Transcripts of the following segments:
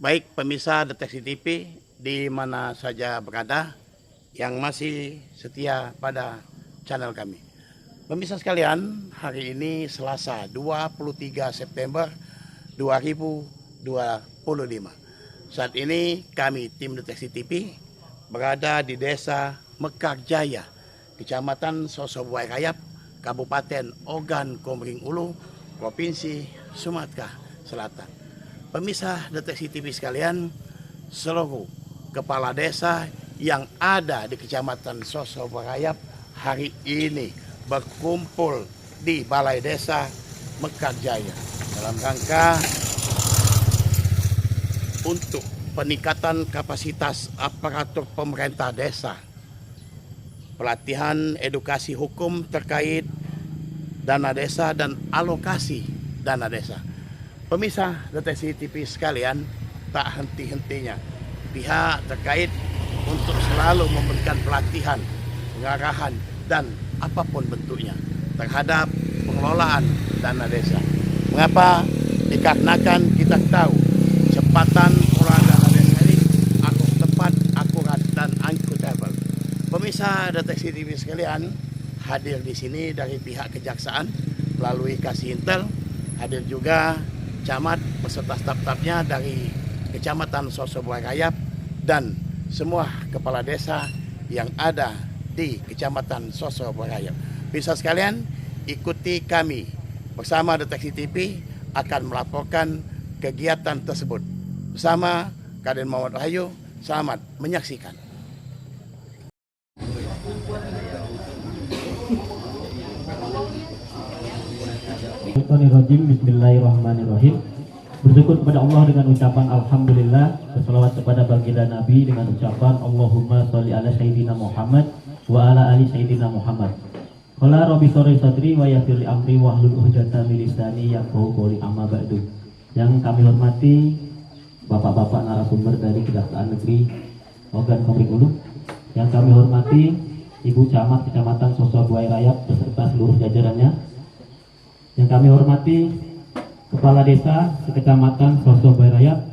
Baik pemirsa Deteksi TV di mana saja berada yang masih setia pada channel kami. Pemirsa sekalian, hari ini Selasa 23 September 2025. Saat ini kami tim Deteksi TV berada di Desa Mekar Jaya, Kecamatan Sosobuai Rayap, Kabupaten Ogan Komering Ulu, Provinsi Sumatera Selatan. Pemirsa Deteksi TV sekalian, seluruh kepala desa yang ada di Kecamatan Sosobuai Rayap hari ini berkumpul di Balai Desa Mekar Jaya dalam rangka untuk peningkatan kapasitas aparatur pemerintah desa, pelatihan edukasi hukum terkait dana desa dan alokasi dana desa. Pemirsa Deteksi TV sekalian, tak henti-hentinya pihak terkait untuk selalu memberikan pelatihan, pengarahan dan apapun bentuknya terhadap pengelolaan dana desa. Mengapa? Dikarenakan kita tahu kecepatan pengelolaan dana desa ini tepat, akurat dan akuntabel. Pemirsa Deteksi TV sekalian, hadir di sini dari pihak kejaksaan melalui Kasih Intel, hadir juga camat beserta staf-stafnya dari Kecamatan Sosobuai Rayap dan semua kepala desa yang ada di Kecamatan Sosobuai Rayap. Bisa sekalian, ikuti kami bersama Deteksi TV akan melaporkan kegiatan tersebut. Bersama Kaden Muhammad Wahyu, selamat menyaksikan. Bismillahirrahmanirrahim. Bersyukur kepada Allah dengan ucapan Alhamdulillah, bersalawat kepada baginda Nabi dengan ucapan Allahumma sholli ala Sayyidina Muhammad wa ala ali Sayyidina Muhammad. Qala rabbi shrah sadri wa yassir li amri wahlul 'uqdatam min lisani yafqahu qawli, amma ba'du. Yang kami hormati Bapak-bapak narasumber dari Kejaksaan Negeri Ogan Komering Ulu, yang kami hormati Ibu Camat Kecamatan Sosobuai Rayap beserta seluruh jajarannya, yang kami hormati Kepala Desa Kecamatan Sosobuai Rayap,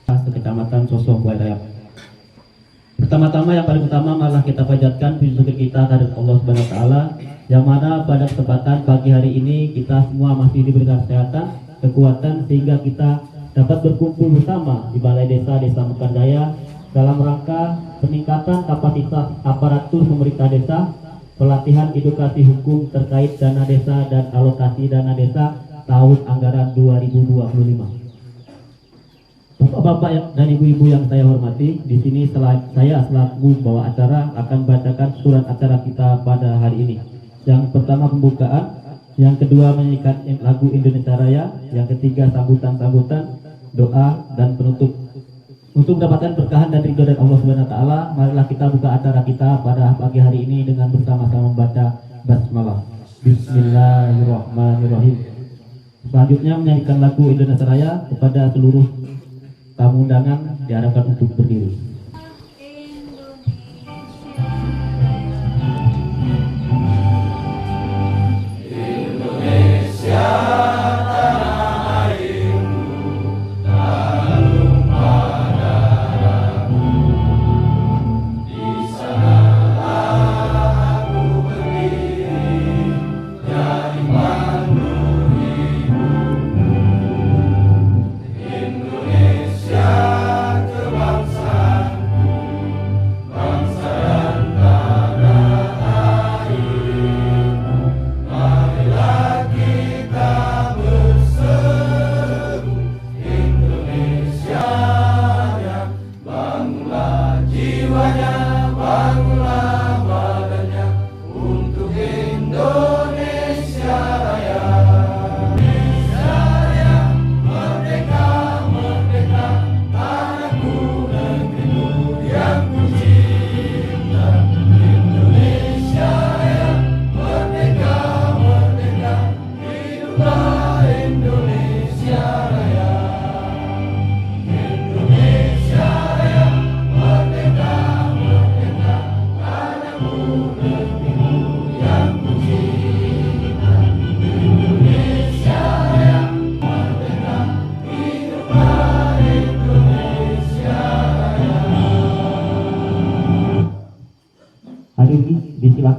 Kecamatan Sosobuai Rayap. Pertama-tama, yang paling utama malah kita panjatkan puji syukur kita kepada Allah Subhanahu wa taala, yang mana pada kesempatan pagi hari ini kita semua masih diberikan kesehatan, kekuatan sehingga kita dapat berkumpul bersama di Balai Desa Mekar Jaya dalam rangka peningkatan kapasitas aparatur pemerintah desa, pelatihan edukasi hukum terkait dana desa dan alokasi dana desa tahun anggaran 2025. Bapak-bapak dan ibu-ibu yang saya hormati, di sini saya selaku bawa acara akan bacakan surat acara kita pada hari ini. Yang pertama pembukaan, yang kedua menyanyikan lagu Indonesia Raya, yang ketiga sambutan-sambutan, doa dan penutup. Untuk mendapatkan berkahan dan ridho dari Allah Subhanahu wa taala, marilah kita buka acara kita pada pagi hari ini dengan bersama-sama membaca basmalah. Bismillahirrahmanirrahim. Selanjutnya menyanyikan lagu Indonesia Raya. Kepada seluruh tamu undangan diharapkan untuk berdiri. Marilah kita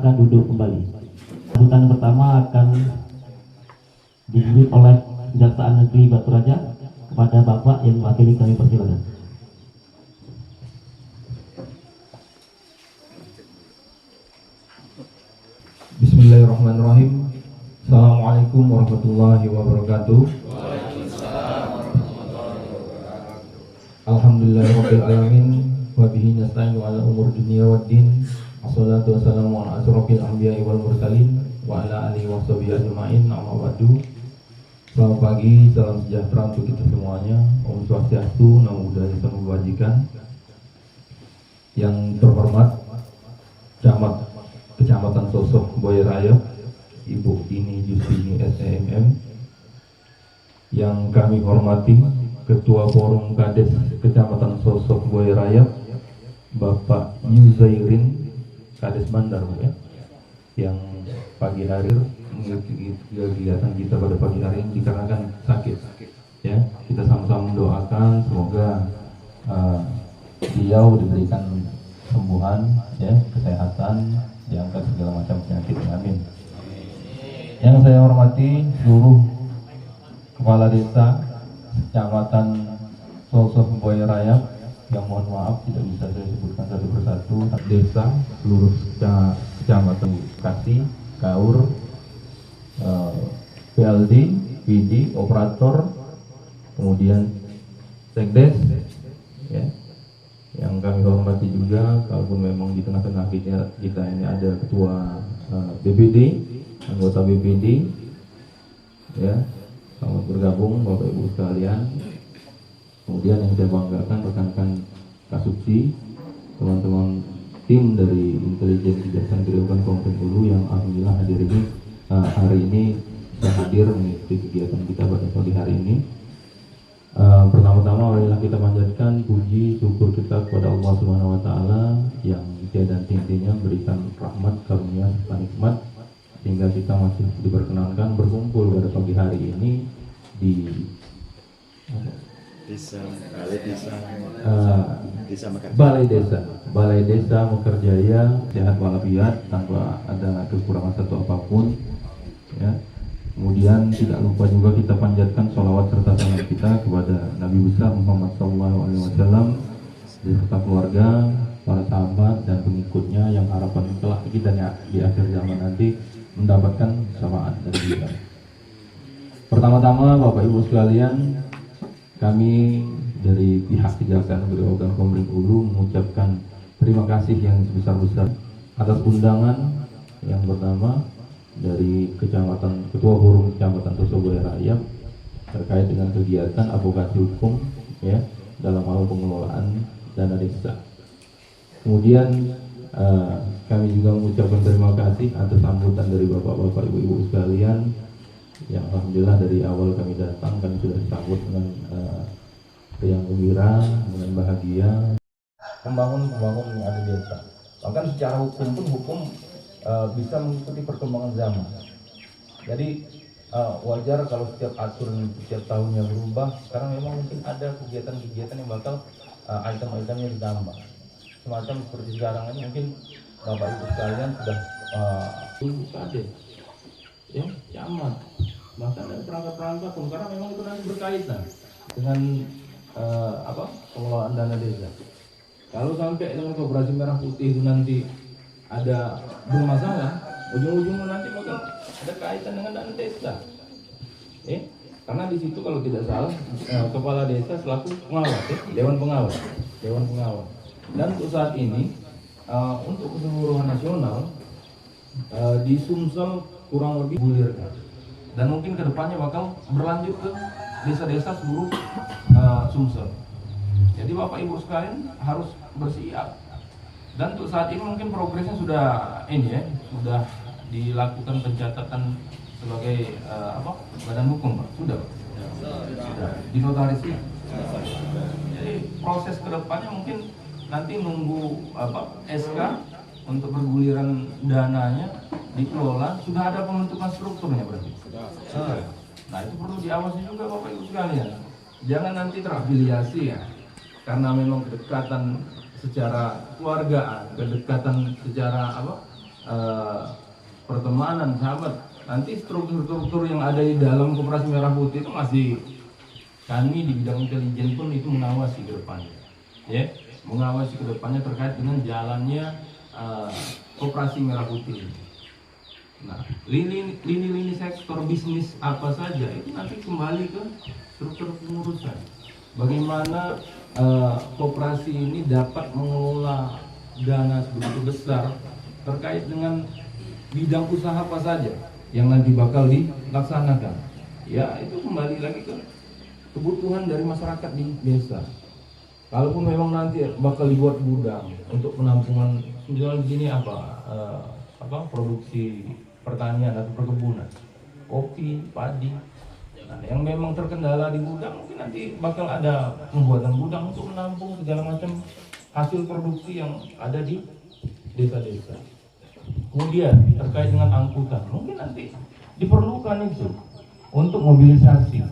silakan duduk kembali. Sambutan pertama akan dibuat oleh Kejaksaan Negeri Batu Raja kepada Bapak yang mewakili, kami persilakan. Bismillahirrahmanirrahim. Assalamualaikum warahmatullahi wabarakatuh. Alhamdulillahirabbil alamin wa bihi nasta'inu ala umur dunya waddin. Wassalatu wassalamu ala asrofil anbiya'i wal mursalin wa ala alihi washabihi ajma'in. Amma ba'du. Selamat pagi, salam sejahtera untuk kita semuanya. Om Swastiastu, Namo Buddhaya, Salam Kebajikan. Yang terhormat Kecamatan Sosok Buaya Raya, Ibu Dini Justini SEMM. Yang kami hormati Ketua Forum Kades Kecamatan Sosok Buaya Raya, Bapak Yuzairin Kades Bandar, ya, yang pagi hari mengikuti kegiatan kita pada pagi hari ini dikarenakan sakit, ya. Kita sama-sama mendoakan semoga beliau diberikan kesembuhan, ya, kesehatan, diangkat segala macam penyakit, amin. Yang saya hormati seluruh kepala desa Kecamatan Sosok Buaya Raya, yang mohon maaf tidak bisa saya sebutkan satu persatu. Desa seluruh kecamatan Kasih, Kaur, PLD, PD, operator, kemudian Sekdes, ya. Yang kami hormati juga, kalaupun memang di tengah-tengah kita ini ada ketua BPD, anggota BPD, ya, selamat bergabung Bapak Ibu sekalian. Kemudian yang saya banggakan rekan-rekan Kasubsi, teman-teman tim dari intelijen Kejaksaan Kejaksaan Kabupaten Hulu yang alhamdulillah hari ini bisa hadir mengikuti kegiatan kita pada pagi hari ini. Pertama-tama marilah kita panjatkan puji syukur kita kepada Allah Subhanahu wa taala yang tiada henti-hentinya berikan rahmat, karunia, serta nikmat sehingga kita masih diperkenankan berkumpul pada pagi hari ini di Balai Desa Mekarjaya, sehat walafiat tanpa ada kekurangan satu apapun, ya. Kemudian tidak lupa juga kita panjatkan sholawat serta salam kita kepada Nabi besar Muhammad SAW beserta keluarga, para sahabat dan pengikutnya yang harapan telah kita di akhir zaman nanti mendapatkan syafaat dari kita. Pertama-tama Bapak Ibu sekalian, kami dari pihak Kejaksaan Negeri Kabupaten Hulu mengucapkan terima kasih yang sebesar-besar atas undangan yang pertama dari Ketua Forum Kecamatan Sosok Buaya Raya terkait dengan kegiatan advokasi hukum, ya, dalam hal pengelolaan dana desa. Kemudian kami juga mengucapkan terima kasih atas sambutan dari bapak-bapak, ibu-ibu sekalian yang alhamdulillah dari awal kami datang kami sudah disambut dengan riang gembira, dengan bahagia. Membangun yang ada di desa. Bahkan secara hukum bisa mengikuti perkembangan zaman. Jadi wajar kalau setiap aturan setiap tahunnya berubah. Sekarang memang mungkin ada kegiatan-kegiatan yang bakal item-itemnya ditambah. Semacam seperti sekarang ini mungkin Bapak Ibu sekalian sudah kades, ya, camat, bahkan ada perangkat-perangkat karena memang itu nanti berkaitan dengan pengelolaan dana desa. Kalau sampai dengan Koperasi Merah Putih itu nanti ada bermasalah, ujung-ujungnya nanti bakal ada kaitan dengan dana desa. Karena di situ kalau tidak salah kepala desa selaku pengawas, dewan pengawas. Dan untuk saat ini untuk keseluruhan nasional di Sumsel kurang lebih gulirkan. Dan mungkin kedepannya bakal berlanjut ke desa-desa seluruh Sumsel. Jadi Bapak Ibu sekalian harus bersiap. Dan untuk saat ini mungkin progresnya sudah sudah dilakukan pencatatan sebagai badan hukum, Pak. Sudah. Dinotaris ya. Jadi proses kedepannya mungkin nanti nunggu SK untuk perguliran dananya dikelola, sudah ada pembentukan strukturnya berarti. Sudah. Nah itu perlu diawasi juga Bapak Ibu sekalian. Jangan nanti terafiliasi ya, karena memang kedekatan secara keluargaan, kedekatan secara pertemanan, sahabat. Nanti struktur-struktur yang ada di dalam Koperasi Merah Putih itu masih kami di bidang intelijen pun itu mengawasi ke depannya, ya, mengawasi ke depannya terkait dengan jalannya Koperasi Merah Putih ini. Nah, lini sektor bisnis apa saja itu nanti kembali ke struktur pengurusan. Bagaimana koperasi ini dapat mengelola dana sebegitu besar terkait dengan bidang usaha apa saja yang nanti bakal dilaksanakan. Ya, itu kembali lagi ke kebutuhan dari masyarakat di desa. Kalaupun memang nanti bakal dibuat gudang untuk penampungan sudah gini produksi pertanian atau perkebunan, kopi, padi. Nah, yang memang terkendala di gudang mungkin nanti bakal ada pembuatan gudang untuk menampung segala macam hasil produksi yang ada di desa-desa. Kemudian terkait dengan angkutan, mungkin nanti diperlukan itu untuk mobilisasi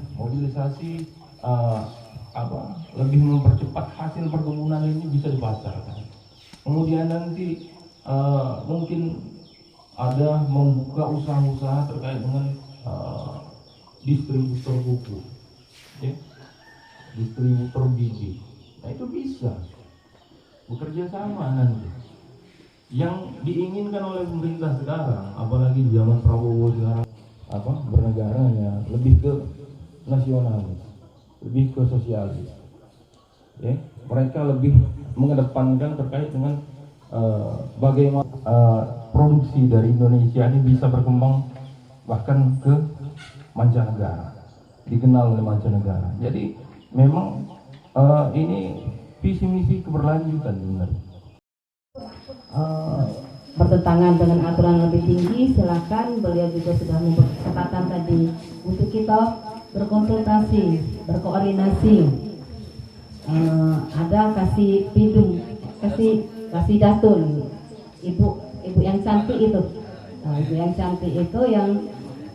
lebih mempercepat hasil perkebunan ini bisa dipasarkan. Kemudian nanti mungkin ada membuka usaha-usaha terkait dengan distributor pupuk, ya, distributor biji. Nah, itu bisa bekerja sama nanti. Yang diinginkan oleh pemerintah sekarang, apalagi di zaman Prabowo sekarang, bernegaranya lebih ke nasionalis, lebih ke sosialis. Ya, mereka lebih mengedepankan terkait dengan bagaimana produksi dari Indonesia ini bisa berkembang bahkan ke mancanegara, dikenal oleh mancanegara. Jadi memang ini visi misi keberlanjutan sebenarnya. Bertentangan dengan aturan lebih tinggi, silakan. Beliau juga sudah memberi kesempatan tadi untuk kita berkonsultasi, berkoordinasi. Ada kasih pidum, kasih datun, ibu yang cantik itu, ibu yang cantik itu yang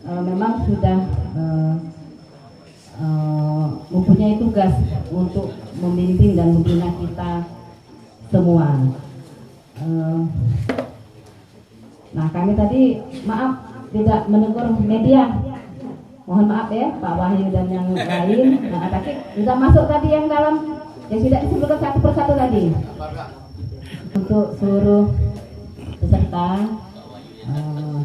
memang sudah mempunyai tugas untuk membimbing dan membina kita semua. Nah, kami tadi maaf tidak menegur media, mohon maaf ya Pak Wahyu dan yang lain. Nah, tapi sudah masuk tadi yang dalam yang tidak disebutkan satu persatu tadi. Untuk seluruh peserta,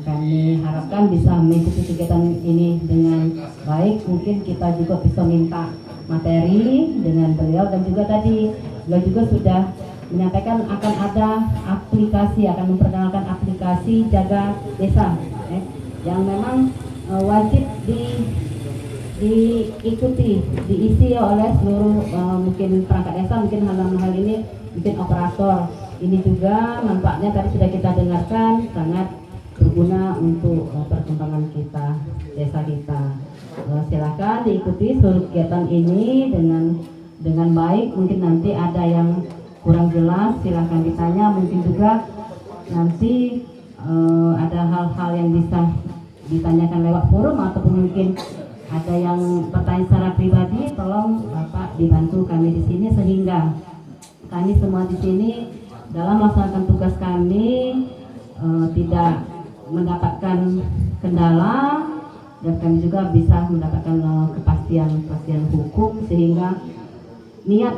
kami harapkan bisa mengikuti kegiatan ini dengan baik. Mungkin kita juga bisa minta materi dengan beliau, dan juga tadi beliau juga sudah menyampaikan akan ada aplikasi, akan memperkenalkan aplikasi Jaga Desa, yang memang wajib diikuti, diisi oleh seluruh mungkin perangkat desa, mungkin hal ini mungkin operator. Ini juga manfaatnya tadi sudah kita dengarkan, sangat berguna untuk perkembangan kita, desa kita. Silakan diikuti seluruh kegiatan ini dengan baik. Mungkin nanti ada yang kurang jelas, silakan ditanya. Mungkin juga nanti ada hal-hal yang bisa ditanyakan lewat forum, ataupun mungkin ada yang bertanya secara pribadi, tolong Bapak dibantu kami di sini, sehingga kami semua di sini dalam melaksanakan tugas kami tidak mendapatkan kendala, dan kami juga bisa mendapatkan kepastian hukum, sehingga niat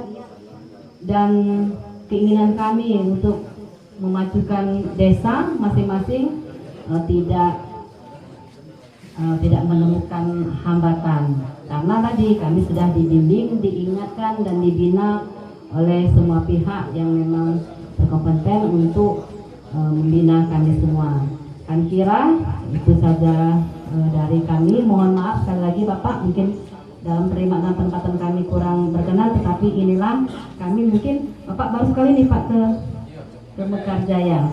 dan keinginan kami untuk memajukan desa masing-masing tidak menemukan hambatan, karena tadi kami sudah dibimbing, diingatkan dan dibina oleh semua pihak yang memang berkompeten untuk membina kami semua. Kami kira itu saja dari kami. Mohon maaf sekali lagi Bapak, mungkin dalam penerimaan penempatan kami kurang berkenan, tetapi inilah kami. Mungkin Bapak baru sekali nih Pak ke Mekarjaya.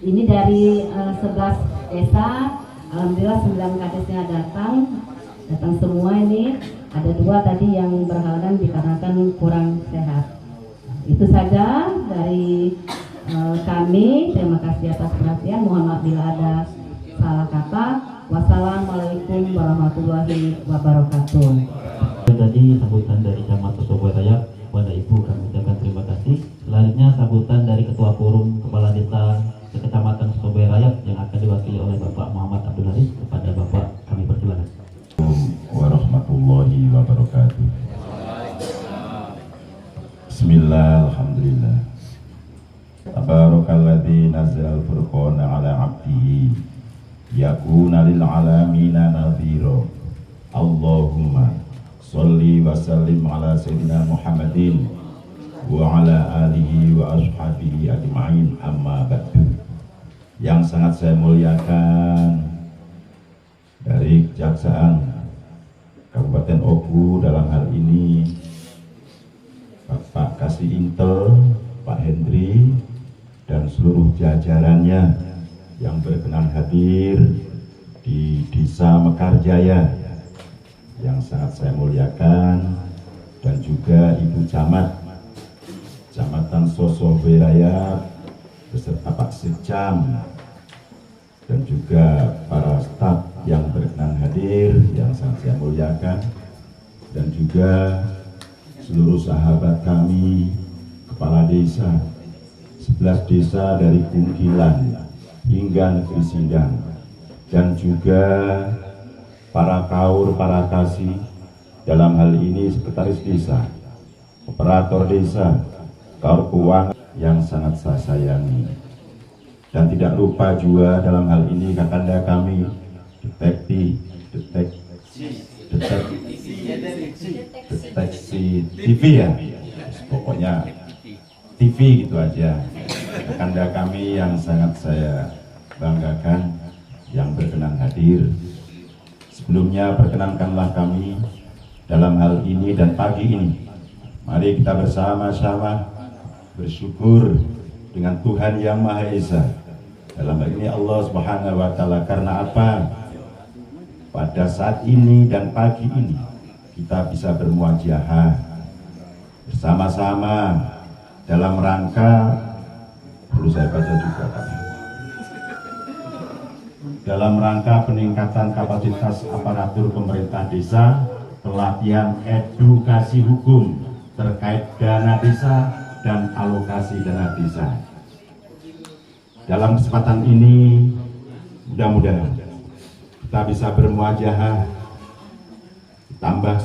Ini dari 11 desa, alhamdulillah 9 kadesnya datang semua. Ini ada 2 tadi yang berhalangan dikarenakan kurang sehat. Itu saja dari kami. Terima kasih atas perhatian. Mohon maaf bila ada salah kata. Wassalamualaikum warahmatullahi wabarakatuh. Tadi sambutan dari Camat Surabaya kepada Ibu kami ucapkan terima kasih. Selanjutnya sambutan dari Ketua Forum Kepala Desa Kecamatan Surabaya Bismillah, alhamdulillah. Tabarakalladzi nazzala al-furqana ala 'abdihi yakuna lil 'alamina nadhira. Allahumma sholli wa sallim ala sayyidina Muhammadin wa ala alihi wa ashabihi ajma'in, amma ba'du. Yang sangat saya muliakan dari Kejaksaan Kabupaten Oku dalam hal ini Bapak Kasih Intel, Pak Hendri, dan seluruh jajarannya yang berkenan hadir di Desa Mekarjaya yang sangat saya muliakan, dan juga Ibu Camat Kecamatan Sosoberaya beserta Pak Sekcam, dan juga para staf yang berkenan hadir yang sangat saya muliakan, dan juga seluruh sahabat kami, kepala desa, 11 desa dari Kunkilan hingga Negeri Sindang, dan juga para kaur, para kasih, dalam hal ini sekretaris desa, operator desa, kaur keuangan yang sangat saya sayangi. Dan tidak lupa juga dalam hal ini kakanda kami, deteksi TV ya, pokoknya TV gitu aja. Kakanda kami yang sangat saya banggakan yang berkenan hadir. Sebelumnya perkenankanlah kami dalam hal ini dan pagi ini, mari kita bersama-sama bersyukur dengan Tuhan Yang Maha Esa. Dalam hal ini Allah Subhanahu wa Ta'ala. Karena apa? Pada saat ini dan pagi ini kita bisa bermuajahah bersama-sama dalam rangka, perlu saya baca juga Pak, dalam rangka peningkatan kapasitas aparatur pemerintah desa, pelatihan edukasi hukum terkait dana desa dan alokasi dana desa. Dalam kesempatan ini mudah-mudahan kita bisa bermuajahah, tambah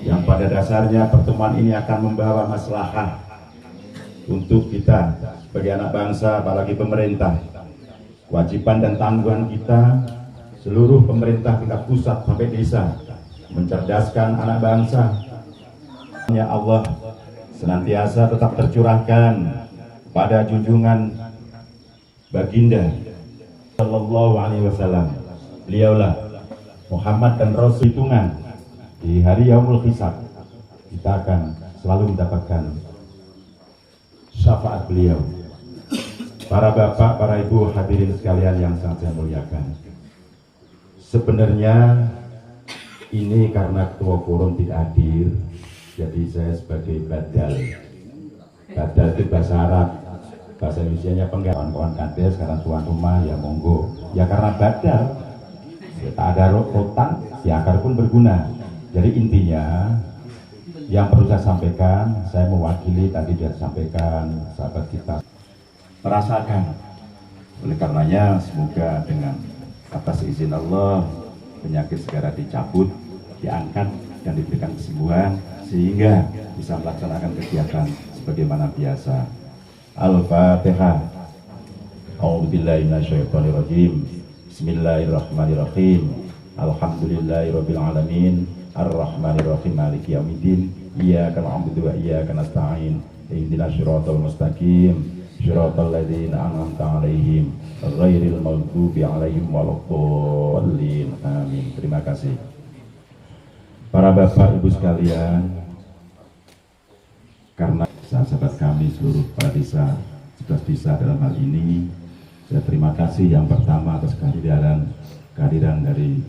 yang pada dasarnya pertemuan ini akan membawa maslahah untuk kita sebagai anak bangsa, apalagi pemerintah. Kewajiban dan tanggungan kita seluruh pemerintah tingkat pusat sampai desa mencerdaskan anak bangsa. Ya Allah senantiasa tetap tercurahkan pada junjungan baginda Sallallahu Alaihi Wasallam. Beliaulah Muhammad dan Rasul. Hitungan di hari Yaumul Hisab kita akan selalu mendapatkan syafaat beliau. Para bapak, para ibu hadirin sekalian yang sangat saya muliakan, sebenarnya ini karena ketua forum tidak hadir, jadi saya sebagai badal. Badal itu bahasa Arab, bahasa Indonesia-nya kawan-kawan kades, karena tuan rumah ya monggo. Ya karena badal, ya, tak ada rotan, si akar pun berguna. Jadi intinya yang perlu saya sampaikan, saya mewakili tadi dia sampaikan sahabat kita merasakan. Oleh karenanya semoga dengan atas izin Allah penyakit segera dicabut, diangkat dan diberikan kesembuhan sehingga bisa melaksanakan kegiatan sebagaimana biasa. Al-Fatihah. A'udzubillahi minasyaitonirrajim. Bismillahirrahmanirrahim. Alhamdulillahirabbil alamin. Ar-Rahmanirrahim. Maliki yaumiddin. Iyyaka na'budu wa iyyaka nasta'in. Ihdinas siratal mustaqim. Shiratal ladzina an'amta 'alaihim ghairil maghdubi 'alaihim waladdallin. Amin. Terima kasih. Para bapak ibu sekalian, karena sahabat kami seluruh kepala desa, 11 desa dalam hal ini, saya terima kasih yang pertama atas kehadiran dari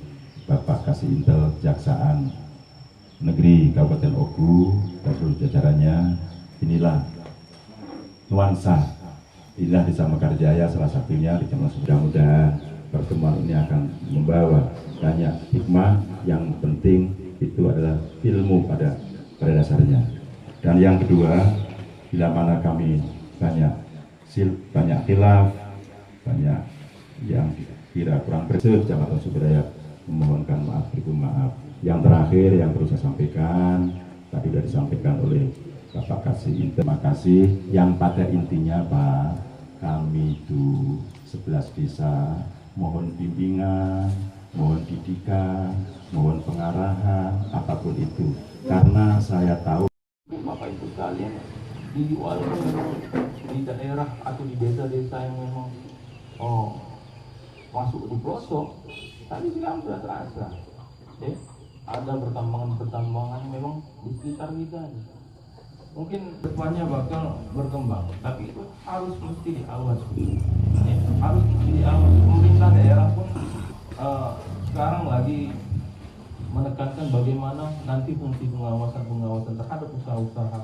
Bapak Kasih Intel Kejaksaan Negeri Kabupaten Oku dan seluruh jajarannya. Inilah nuansa, inilah Desa Mekarjaya salah satunya di Kecamatan. Mudah-mudahan pertemuan ini akan membawa banyak hikmah. Yang penting itu adalah ilmu pada dasarnya. Dan yang kedua, bila mana kami banyak khilaf, banyak yang kira kurang bersih, Kecamatan Soberaya memohonkan maaf, berikut maaf. Yang terakhir yang perlu saya sampaikan, tadi sudah disampaikan oleh Bapak kasih terima kasih. Yang pada intinya Pak, kami itu 11 desa mohon bimbingan, mohon didikan, mohon pengarahan, apapun itu. Karena saya tahu Bapak Ibu sekalian, di walaupun memang di daerah atau di desa-desa yang memang masuk di pelosok, tapi sekarang sudah terasa, ya, ada pertambangan-pertambangan memang di sekitar kita. Mungkin depannya bakal berkembang, tapi itu harus mesti diawasi, ya, harus mesti diawasi. Pemerintah daerah pun sekarang lagi menekankan bagaimana nanti fungsi pengawasan terhadap usaha-usaha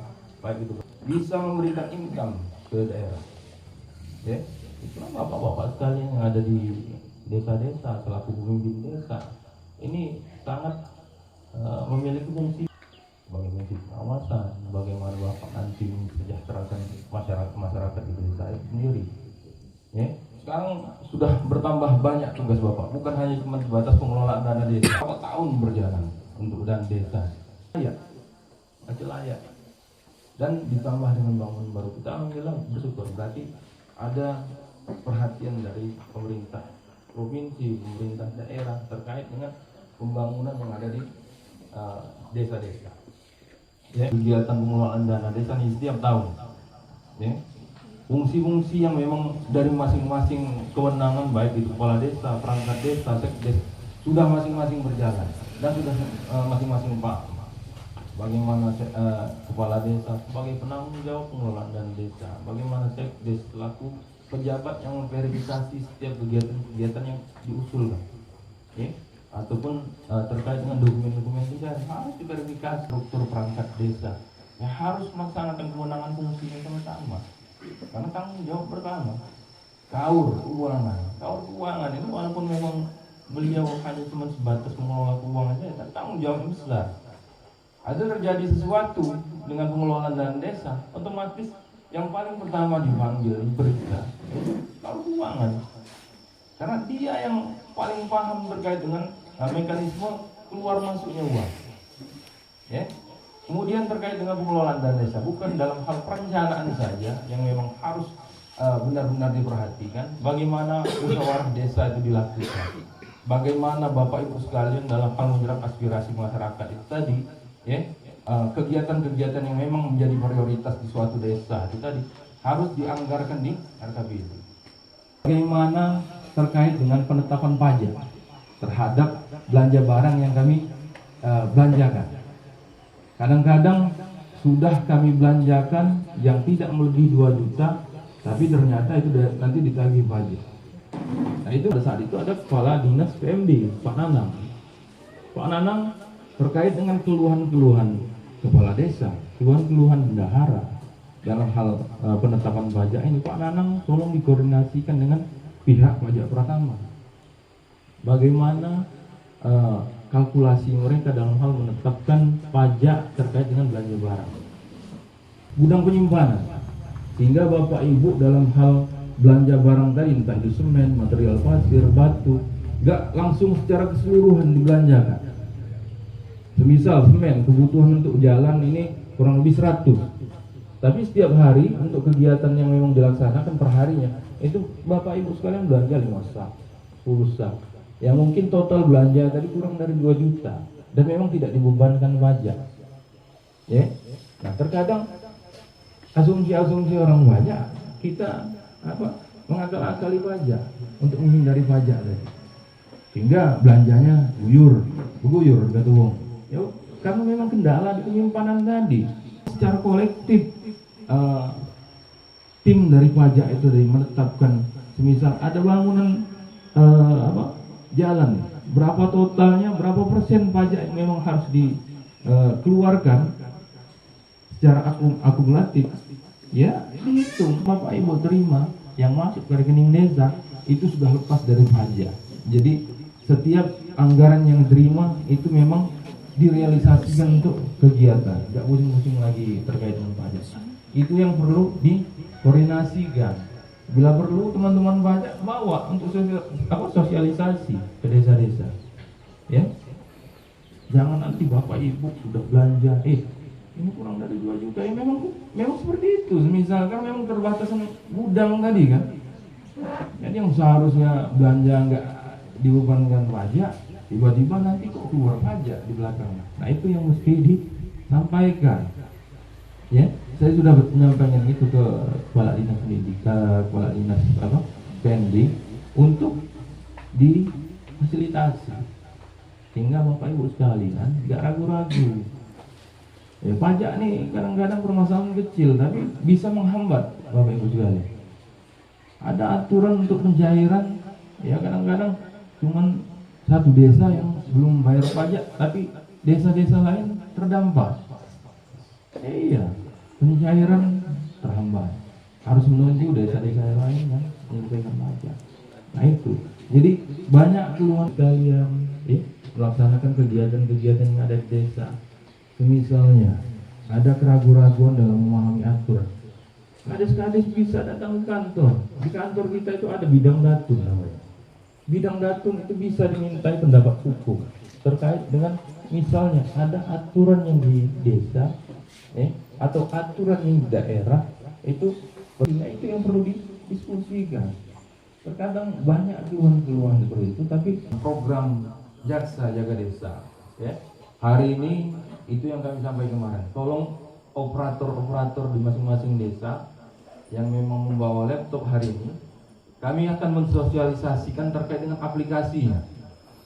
baik itu bisa memberikan income ke daerah. Ya, itulah bapak-bapak sekalian yang ada di desa-desa selaku pemimpin desa ini sangat memiliki fungsi sebagai fungsi pengawasan, bagaimana bapak nanti mensejahterakan masyarakat di desa itu sendiri. Ya, sekarang sudah bertambah banyak tugas bapak, bukan hanya cuma sebatas pengelolaan dana desa. Berapa tahun berjalan untuk dana desa? Masih layak. Dan ditambah dengan bangunan baru, kita alhamdulillah bersyukur. Berarti ada perhatian dari pemerintah provinsi, pemerintah daerah terkait dengan pembangunan yang ada di desa-desa. Ya, kegiatan pengelolaan dana desa ini setiap tahun. Ya, fungsi-fungsi yang memang dari masing-masing kewenangan baik itu kepala desa, perangkat desa, sekdes sudah masing-masing berjalan dan sudah masing-masing pak bagaimana kepala desa sebagai penanggung jawab pengelolaan dana desa, bagaimana sekdes selaku pejabat yang memverifikasi setiap kegiatan-kegiatan yang diusulkan, ya, ataupun terkait dengan dokumen-dokumen desa harus diverifikasi. Struktur perangkat desa ya harus melaksanakan kewenangan fungsinya sama-sama. Karena tanggung jawab pertama kaur keuangan itu walaupun memang beliau hanya cuma sebatas mengelola keuangan saja, tanggung jawab besar. Ada terjadi sesuatu dengan pengelolaan dana desa, otomatis yang paling pertama dipanggil diperiksa kaur keuangan, karena dia yang paling paham terkait dengan mekanisme keluar masuknya uang. Ya. Kemudian terkait dengan pengelolaan dana desa, bukan dalam hal perencanaan saja yang memang harus benar-benar diperhatikan, bagaimana musyawarah desa itu dilakukan, bagaimana Bapak Ibu sekalian dalam hal menyerap aspirasi masyarakat itu tadi, ya, kegiatan-kegiatan yang memang menjadi prioritas di suatu desa itu tadi harus dianggarkan di RKPD. Bagaimana terkait dengan penetapan pajak terhadap belanja barang yang kami belanjakan. Kadang-kadang sudah kami belanjakan yang tidak melebihi 2 juta, tapi ternyata itu nanti ditagih pajak. Nah itu pada saat itu ada kepala dinas PMD, Pak Nanang. Pak Nanang terkait dengan keluhan-keluhan kepala desa, keluhan-keluhan bendahara dalam hal penetapan pajak ini, Pak Nanang tolong dikoordinasikan dengan pihak pajak Pratama. Bagaimana kalkulasi mereka dalam hal menetapkan pajak terkait dengan belanja barang, gudang penyimpanan, sehingga Bapak Ibu dalam hal belanja barang tadi entah itu semen, material pasir, batu, gak langsung secara keseluruhan dibelanjakan. Semisal semen kebutuhan untuk jalan ini kurang lebih 100, tapi setiap hari untuk kegiatan yang memang dilaksanakan per harinya itu Bapak Ibu sekalian belanja 5 sak, 10 sak, yang mungkin total belanja tadi kurang dari 2 juta dan memang tidak dibebankan pajak. Ya. Nah, terkadang asumsi-asumsi orang banyak kita mengakal-akali pajak untuk menghindari pajak tadi. Sehingga belanjanya guyur kata wong. Ya, karena memang kendala di penyimpanan tadi. Secara kolektif tim dari pajak itu dari menetapkan semisal ada bangunan jalan, berapa totalnya, berapa persen pajak yang memang harus dikeluarkan secara akumulatif, ya dihitung Bapak Ibu terima yang masuk ke rekening desa itu sudah lepas dari pajak. Jadi setiap anggaran yang diterima itu memang direalisasikan untuk kegiatan, tidak pusing-pusing lagi terkait dengan pajak. Itu yang perlu dikoordinasikan. Bila perlu teman-teman pajak bawa untuk sosialisasi ke desa-desa, ya. Jangan nanti Bapak Ibu sudah belanja, ini kurang dari 2 juta. Ya memang seperti itu. Misalkan memang terbatasan gudang tadi kan. Jadi yang seharusnya belanja nggak dibebankan pajak, tiba-tiba nanti kok keluar pajak di belakangnya. Nah itu yang mesti disampaikan. Ya, saya sudah menyampaikan itu ke Kepala Dinas Pendidikan, Kepala Dinas PND untuk difasilitasi. Sehingga Bapak Ibu sekalian nggak ragu-ragu. Ya, pajak nih kadang-kadang permasalahan kecil tapi bisa menghambat Bapak Ibu sekalian. Ada aturan untuk pencairan, ya kadang-kadang cuman satu desa yang belum bayar pajak tapi desa-desa lain terdampak. Iya, pencairan terhambat. Harus menunggu desa-desa lain yang menyelesaikan pajak. Nah itu, jadi banyak keluhan kalian melaksanakan kegiatan-kegiatan yang ada di desa. Misalnya ada keraguan-keraguan dalam memahami aturan. Kades-kades bisa datang ke kantor. Di kantor kita itu ada bidang datun namanya. Bidang datun itu bisa dimintai pendapat hukum terkait dengan misalnya ada aturan yang di desa atau aturan yang di daerah itu yang perlu didiskusikan. Terkadang banyak keluhan-keluhan seperti itu, tapi program Jaksa Jaga Desa hari ini itu yang kami sampaikan kemarin. Tolong operator-operator di masing-masing desa yang memang membawa laptop hari ini, kami akan mensosialisasikan terkait dengan aplikasinya.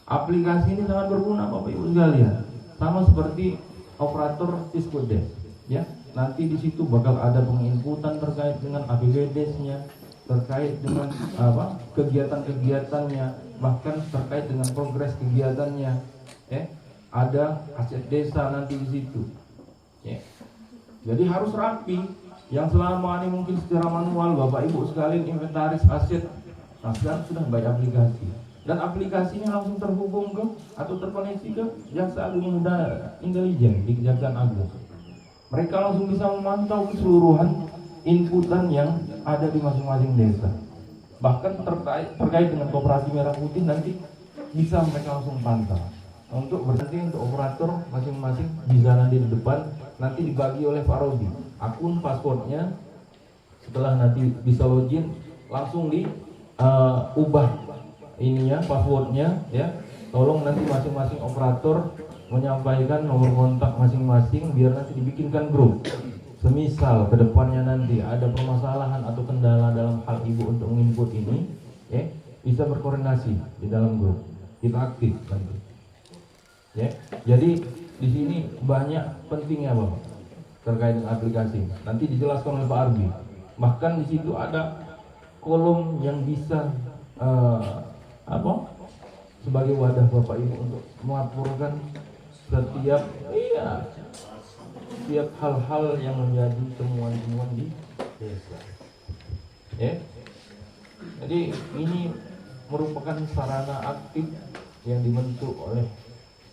Aplikasi ini sangat berguna Bapak Ibu sekalian. Sama seperti operator Cisco Desk, ya. Nanti di situ bakal ada penginputan terkait dengan APBDes-nya, terkait dengan kegiatan-kegiatannya, bahkan terkait dengan progres kegiatannya. Ada aset desa nanti di situ. Jadi harus rapi. Yang selama ini mungkin secara manual Bapak Ibu sekalian inventaris aset, nah sekarang sudah by aplikasi. Dan aplikasinya langsung terhubung ke atau terkoneksi ke Jaksa Agung Muda Intelijen di Kejaksaan Agung. Mereka langsung bisa memantau keseluruhan inputan yang ada di masing-masing desa. Bahkan terkait dengan Koperasi Merah Putih nanti bisa mereka langsung pantau. Untuk berarti untuk operator masing-masing bisa nanti di depan nanti dibagi oleh Pak Robi akun passwordnya. Setelah nanti bisa login langsung diubah passwordnya ya. Tolong nanti masing-masing operator menyampaikan nomor kontak masing-masing biar nanti dibikinkan grup. Semisal kedepannya nanti ada permasalahan atau kendala dalam hal ibu untuk menginput ini, bisa berkoordinasi di dalam grup. Kita aktif nanti. Jadi di sini banyak pentingnya Bapak terkait dengan aplikasi. Nanti dijelaskan oleh Pak Arbi. Bahkan di situ ada kolom yang bisa sebagai wadah Bapak Ibu untuk melaporkan setiap hal-hal yang menjadi temuan-temuan di desa. Jadi ini merupakan sarana aktif yang dibentuk oleh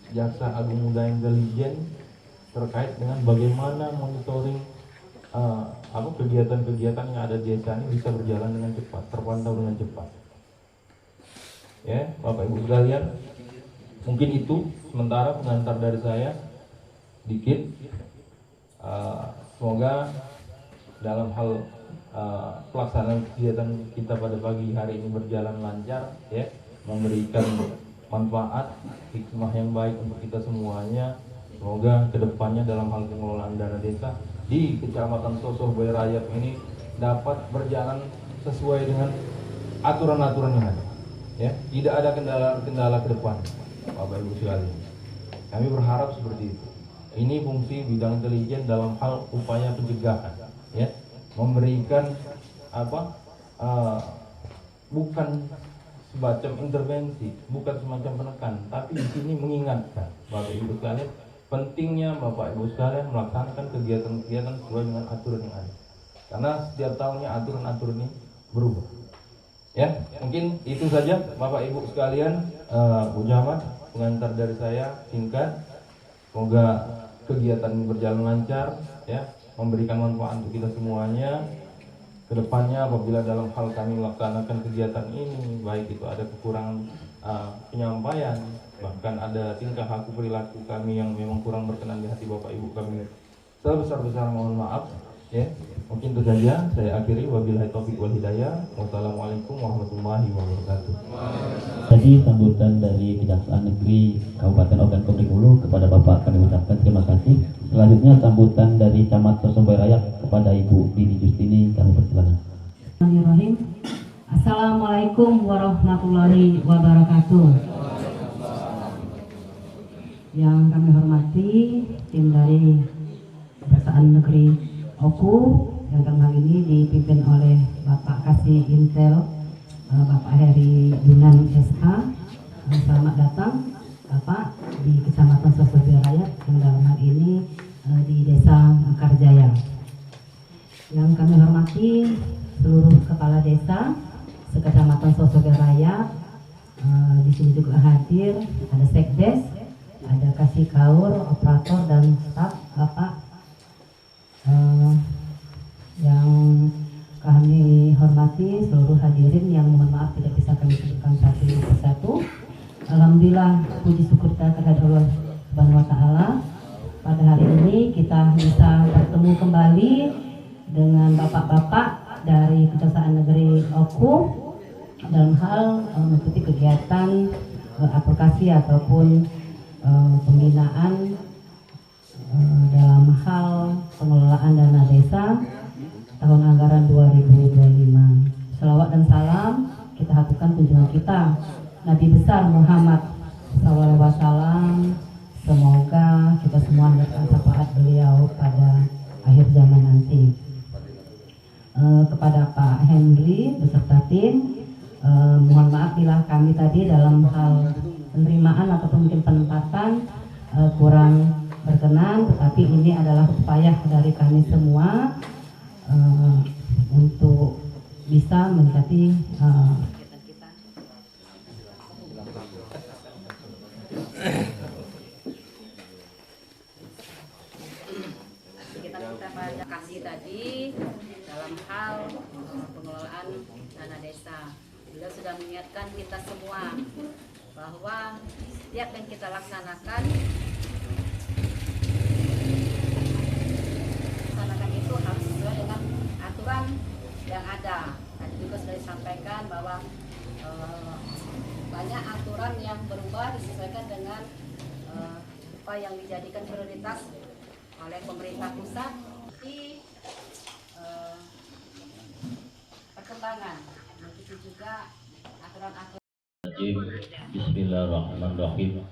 Jaksa Agung Muda Intelijen terkait dengan bagaimana monitoring kegiatan-kegiatan yang ada di desa ini bisa berjalan dengan cepat, terpantau dengan cepat. Bapak Ibu sekalian, mungkin itu sementara pengantar dari saya dikit. Semoga dalam hal pelaksanaan kegiatan kita pada pagi hari ini berjalan lancar, memberikan manfaat, hikmah yang baik untuk kita semuanya. Semoga kedepannya dalam hal pengelolaan dana desa di Kecamatan Sosoh Boy Rayap ini dapat berjalan sesuai dengan aturan-aturan yang ada. Tidak ada kendala ke depan, Bapak Ibu sekalian. Kami berharap seperti itu. Ini fungsi bidang intelijen dalam hal upaya pencegahan, memberikan bukan semacam intervensi, bukan semacam penekan, tapi di sini mengingatkan Bapak Ibu sekalian pentingnya Bapak Ibu sekalian melaksanakan kegiatan-kegiatan sesuai dengan aturan yang ada. Karena setiap tahunnya aturan-aturan ini berubah. Mungkin itu saja Bapak Ibu sekalian, Bu Jamat, pengantar dari saya singkat. Semoga kegiatan ini berjalan lancar, memberikan manfaat untuk kita semuanya. Kedepannya apabila dalam hal kami melaksanakan kegiatan ini, baik itu ada kekurangan penyampaian, bahkan ada tingkah laku perilaku kami yang memang kurang berkenan di hati Bapak Ibu kami Sebesar-besar mohon maaf ya. Mungkin itu saja saya akhiri, wabillahi taufiq wal hidayah. Wassalamualaikum warahmatullahi wabarakatuh. Tadi sambutan dari Kejaksaan Negeri Kabupaten Ogan Komering Ulu kepada Bapak kami ucapkan terima kasih. Selanjutnya sambutan dari Camat Sosomboy Raya kepada Ibu Dini Justini, kami persilakan. Bismillahirrahmanirrahim. Assalamualaikum warahmatullahi wabarakatuh. Yang kami hormati tim dari Kejaksaan Negeri Oku yang dalam hal ini dipimpin oleh Bapak Kasih Intel Bapak Heri Yunan SH. Selamat datang Bapak di Kecamatan Sosomboy Raya yang dalam hal ini di Desa Karjaya. Yang kami hormati seluruh kepala desa sekecamatan Sosomboy Raya. Di sini juga hadir ada sekdes, ada kasih kaur, operator dan staf Bapak. Yang kami hormati seluruh hadirin yang mohon maaf tidak bisa kami sebutkan satu persatu. Alhamdulillah puji syukur kita kepada Allah Subhanahu wa taala. Pada hari ini kita bisa bertemu kembali dengan bapak-bapak dari Kejaksaan Negeri Oku dalam hal mengikuti kegiatan advokasi ataupun pembinaan dalam hal pengelolaan dana desa tahun anggaran 2025. Selawat dan salam kita haturkan kunjungan kita Nabi besar Muhammad SAW. Semoga kita semua mendapat syafaat beliau pada akhir zaman nanti. Kepada Pak Henry beserta tim, mohon maaf bila kami tadi dalam hal penerimaan ataupun mungkin penempatan kurang berkenan, tetapi ini adalah upaya dari kami semua untuk bisa mendekati kita minta pada kasih tadi dalam hal pengelolaan dana desa. Beliau sudah mengingatkan kita semua bahwa setiap yang kita laksanakan itu harus sesuai dengan aturan yang ada. Tadi juga sudah disampaikan bahwa banyak aturan yang berubah disesuaikan dengan apa yang dijadikan prioritas oleh pemerintah pusat di perkembangan. Begitu juga aturan-aturan. Bismillahirrahmanirrahim.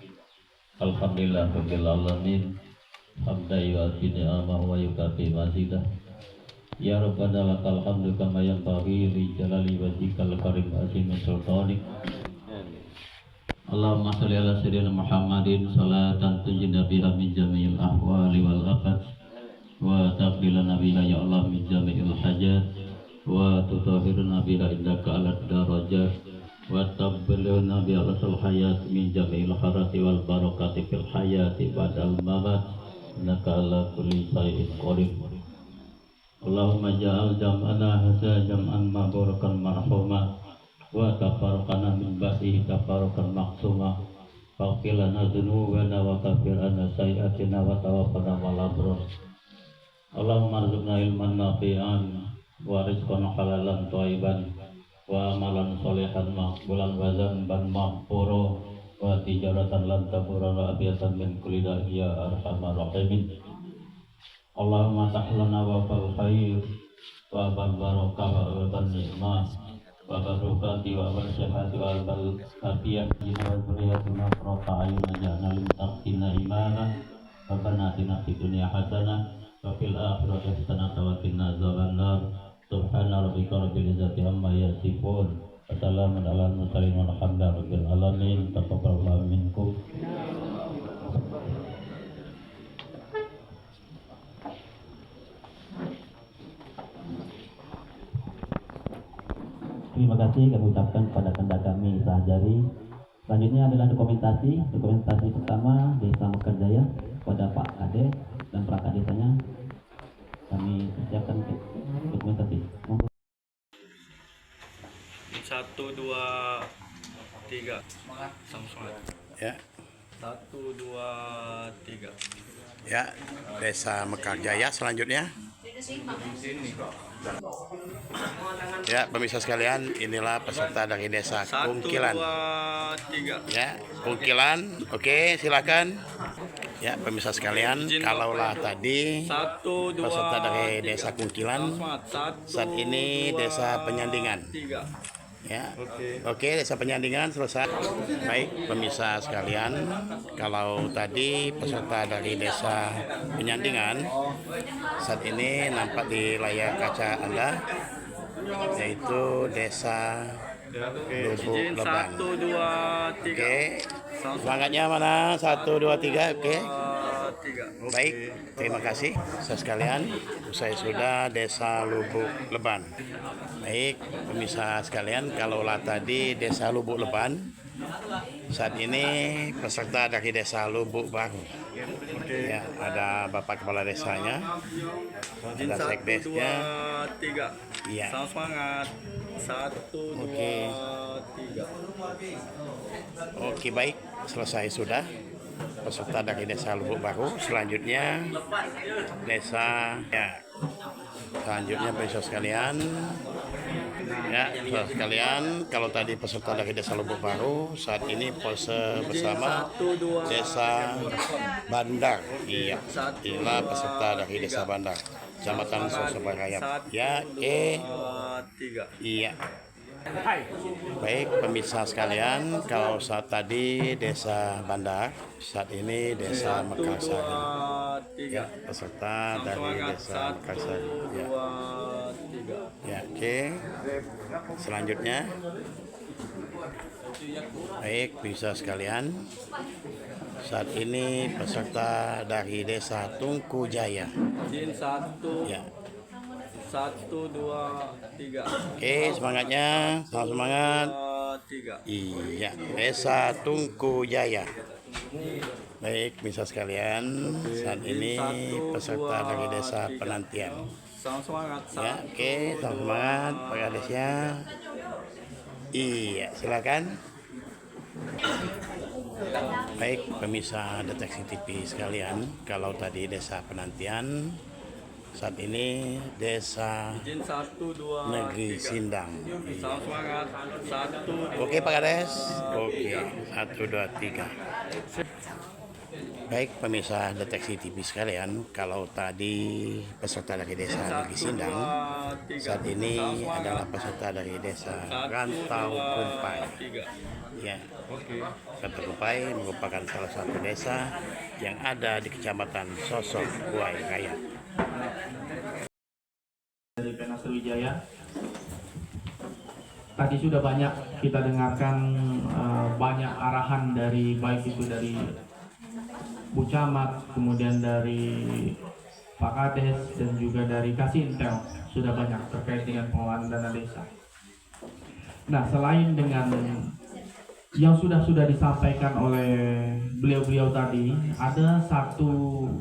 Alhamdulillahirabbil alamin. Hamdan yu'ti ni'amahu wa yukafi mazidah. Ya Rabbana lakal hamdu kama yanbaghi li jalali wajhikal karim azimi sultanik. Allahumma shalli ala sayyidina Muhammadin salatan tunjina biha min jami'il ahwali wal afat wa taqbilana biha ya Allah min jami'il hajat wa tutahhiruna biha indaka ala darajat wa tabbiluna biha al hayat min jami'il kharati wal barakati fil hayati ba'dal mamat. Innaka ala kulli shay'in qadir. Allahumma ja'al jam'ana hadza jam'an mabarakan marhuma wa tafarraqana min ba'dihi tafarraqan maqsuma. Faghfir lana dzunubana wa kaffir 'anna sayyi'atina wa tawaffana ma'al abrar. Allahumma arzuqna ilman nafi'an wa rizqan halalan thayyiban wa amalan sholihan maqbulan wa dzanban maghfura wa tijaratan lan tabura wa abiyatan min kulli da'i ya arhamar rahimin. Allahumma tahlana wa fal khair wa bal barakah wa bal ni'mah wa barakati wa bal syahati wa bal kafiyah wa zuriyatina qurrata ayun ja'alna lil muttaqina imama. Rabbana atina fid dunya hasanah wa fil akhirati hasanah wa qina adzabannar. Subhana rabbika rabbil izzati amma yasifun. Assalamu alaikum warahmatullahi wabarakatuh. Taqabbalallahu minkum. Terima kasih kami ucapkan kepada tanda kami Sahjari. Selanjutnya adalah dokumentasi. Dokumentasi pertama Desa Mekarjaya kepada Pak Kades dan perangkat desanya. Kami persiapkan dokumentasi. 1, 2, 3 semangat. Ya. 1, 2, 3 Ya, Desa Mekar Jaya selanjutnya. Ya, pemirsa sekalian, inilah peserta dari Desa Satu, Kungkilan. dua, tiga. Ya, Kungkilan. Oke, silakan. Ya, pemirsa sekalian, Izin kalaulah Bapak, Ibu. tadi Satu, dua, peserta dari tiga. Desa Kungkilan, Semangat. Satu, saat ini dua, Desa Penyandingan. tiga. Ya, oke, Desa Penyandingan selesai. Baik, pemirsa sekalian, kalau tadi peserta dari Desa Penyandingan, saat ini nampak di layar kaca Anda, yaitu Desa Lubuk Izin Leban. satu, dua, tiga. Oke, semangatnya mana? 1, 2, 3, oke. Tiga. Baik, terima kasih sekalian. Usai sudah Desa Lubuk Leban. Baik, pemirsa sekalian, kalaulah tadi Desa Lubuk Leban, saat ini peserta dari Desa Lubuk Baru. Ya, ada Bapak Kepala Desanya, Izin ada satu, Sekdesnya. dua, tiga. Iya. Sama semangat. Satu, Oke. dua, tiga. Oke, baik, selesai sudah peserta dari Desa Lubuk Baru. Selanjutnya Desa, ya, selanjutnya pemirsa sekalian, ya, saudara sekalian, kalau tadi peserta dari Desa Lubuk Baru, saat ini pose bersama Desa Bandar. Iya, inilah peserta dari Desa Bandar, Kecamatan Sosobarayap. Ya, Dua, tiga. iya. Baik, pemirsa sekalian, kalau saat tadi Desa Bandar, saat ini Desa Mekarsari. Dua, tiga. Ya, peserta dari Desa Mekarsari. Ya. Dua, tiga. Ya, oke. Selanjutnya, baik, pemirsa sekalian, saat ini peserta dari Desa Tungku Jaya. Izin satu, Ya, satu, dua, tiga. oke, semangatnya, selamat semangat. Dua, tiga. Iya, Desa Tungku Jaya. Baik, pemirsa sekalian, saat ini peserta dari Desa Penantian. Sama semangat. Ya, oke, selamat semangat Pak Kadesnya. Iya, silakan. Baik, pemirsa Deteksi TV sekalian, kalau tadi Desa Penantian, saat ini Desa Izin satu, dua, Negeri tiga. Sindang. Sama semangat. Satu, dua. Oke Pak Kades, oke, 1, 2, 3. Baik, pemirsa Deteksi TV sekalian, kalau tadi peserta dari Desa Negeri Sindang, saat ini adalah peserta dari Desa Rantau Kumpai. Ya, Rantau Kumpai merupakan salah satu desa yang ada di Kecamatan Sosok Buai Raya. Dari Pena Sriwijaya, tadi sudah banyak kita dengarkan banyak arahan dari baik itu dari Bu Camat, kemudian dari Pak Kades dan juga dari Kasintel, sudah banyak terkait dengan pengelolaan dana desa. Nah, selain dengan yang sudah disampaikan oleh beliau-beliau tadi, ada satu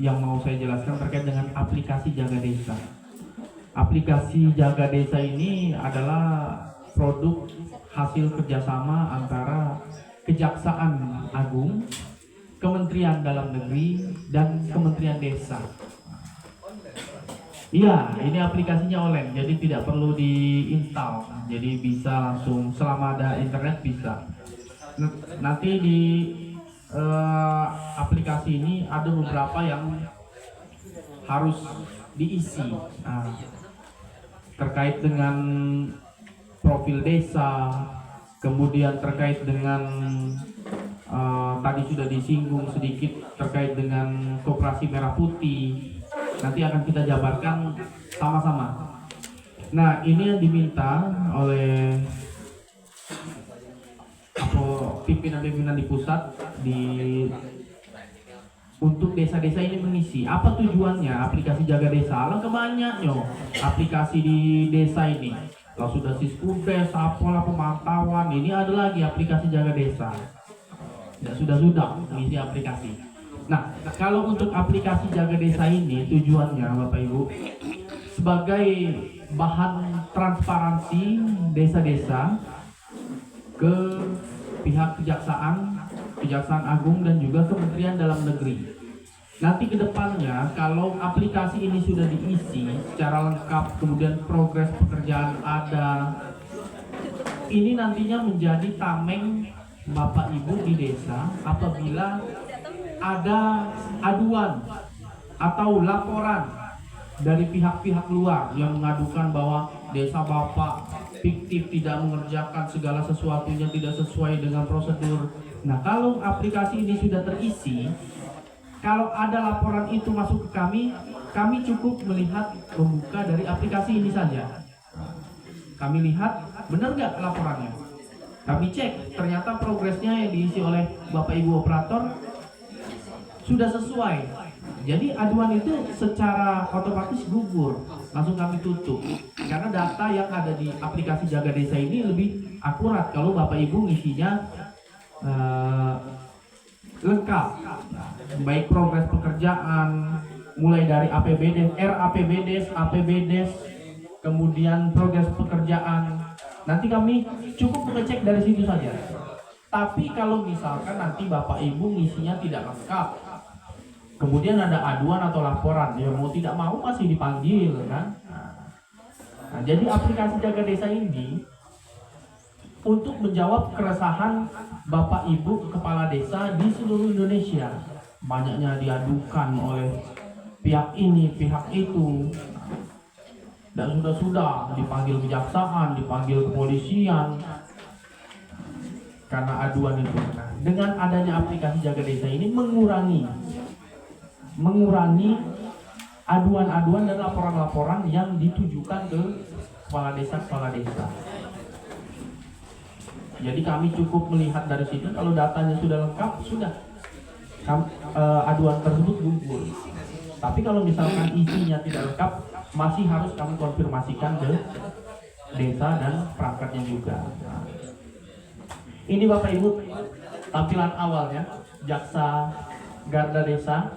yang mau saya jelaskan terkait dengan aplikasi Jaga Desa. Aplikasi Jaga Desa ini adalah produk hasil kerjasama antara Kejaksaan Agung, Kementerian Dalam Negeri, dan Kementerian Desa. Iya, ini aplikasinya online, jadi tidak perlu diinstal, jadi bisa langsung selama ada internet bisa. Nanti di aplikasi ini ada beberapa yang harus diisi, terkait dengan profil desa, kemudian terkait dengan tadi sudah disinggung sedikit terkait dengan Koperasi Merah Putih. Nanti akan kita jabarkan sama-sama. Nah, ini yang diminta oleh pimpinan-pimpinan di pusat untuk desa-desa ini mengisi. Apa tujuannya aplikasi Jaga Desa? Alangkah banyaknya aplikasi di desa ini. Kalau sudah Siskudes, apalah pemantauan, ini ada lagi aplikasi Jaga Desa. Ya, sudah mengisi aplikasi. Nah, kalau untuk aplikasi Jaga Desa ini tujuannya Bapak Ibu sebagai bahan transparansi desa-desa ke pihak Kejaksaan Agung dan juga Kementerian Dalam Negeri, nanti ke depannya kalau aplikasi ini sudah diisi secara lengkap, kemudian progres pekerjaan ada, ini nantinya menjadi tameng Bapak Ibu di desa apabila ada aduan atau laporan dari pihak-pihak luar yang mengadukan bahwa desa Bapak fiktif, tidak mengerjakan segala sesuatunya tidak sesuai dengan prosedur. Nah, kalau aplikasi ini sudah terisi, kalau ada laporan itu masuk ke kami cukup melihat membuka dari aplikasi ini saja. Kami lihat benar nggak laporannya. Kami cek, ternyata progresnya yang diisi oleh Bapak Ibu operator sudah sesuai. Jadi aduan itu secara otomatis gugur, langsung kami tutup. Karena data yang ada di aplikasi Jaga Desa ini lebih akurat kalau Bapak Ibu ngisinya lengkap, baik progres pekerjaan mulai dari APBD, RAPBD, APBD, kemudian progres pekerjaan. Nanti kami cukup mengecek dari situ saja. Tapi kalau misalkan nanti Bapak Ibu ngisinya tidak lengkap, kemudian ada aduan atau laporan, ya mau tidak mau masih dipanggil kan. Nah, jadi aplikasi Jaga Desa ini untuk menjawab keresahan Bapak Ibu kepala desa di seluruh Indonesia. Banyaknya diadukan oleh pihak ini, pihak itu. Dan sudah dipanggil kejaksaan, dipanggil kepolisian karena aduan itu. Nah, dengan adanya aplikasi Jaga Desa ini mengurangi aduan-aduan dan laporan-laporan yang ditujukan ke kepala desa. Jadi kami cukup melihat dari situ, kalau datanya sudah lengkap, sudah aduan tersebut gugur. Tapi kalau misalkan isinya tidak lengkap, masih harus kami konfirmasikan ke desa dan perangkatnya juga. Ini Bapak Ibu tampilan awalnya Jaksa Garda Desa.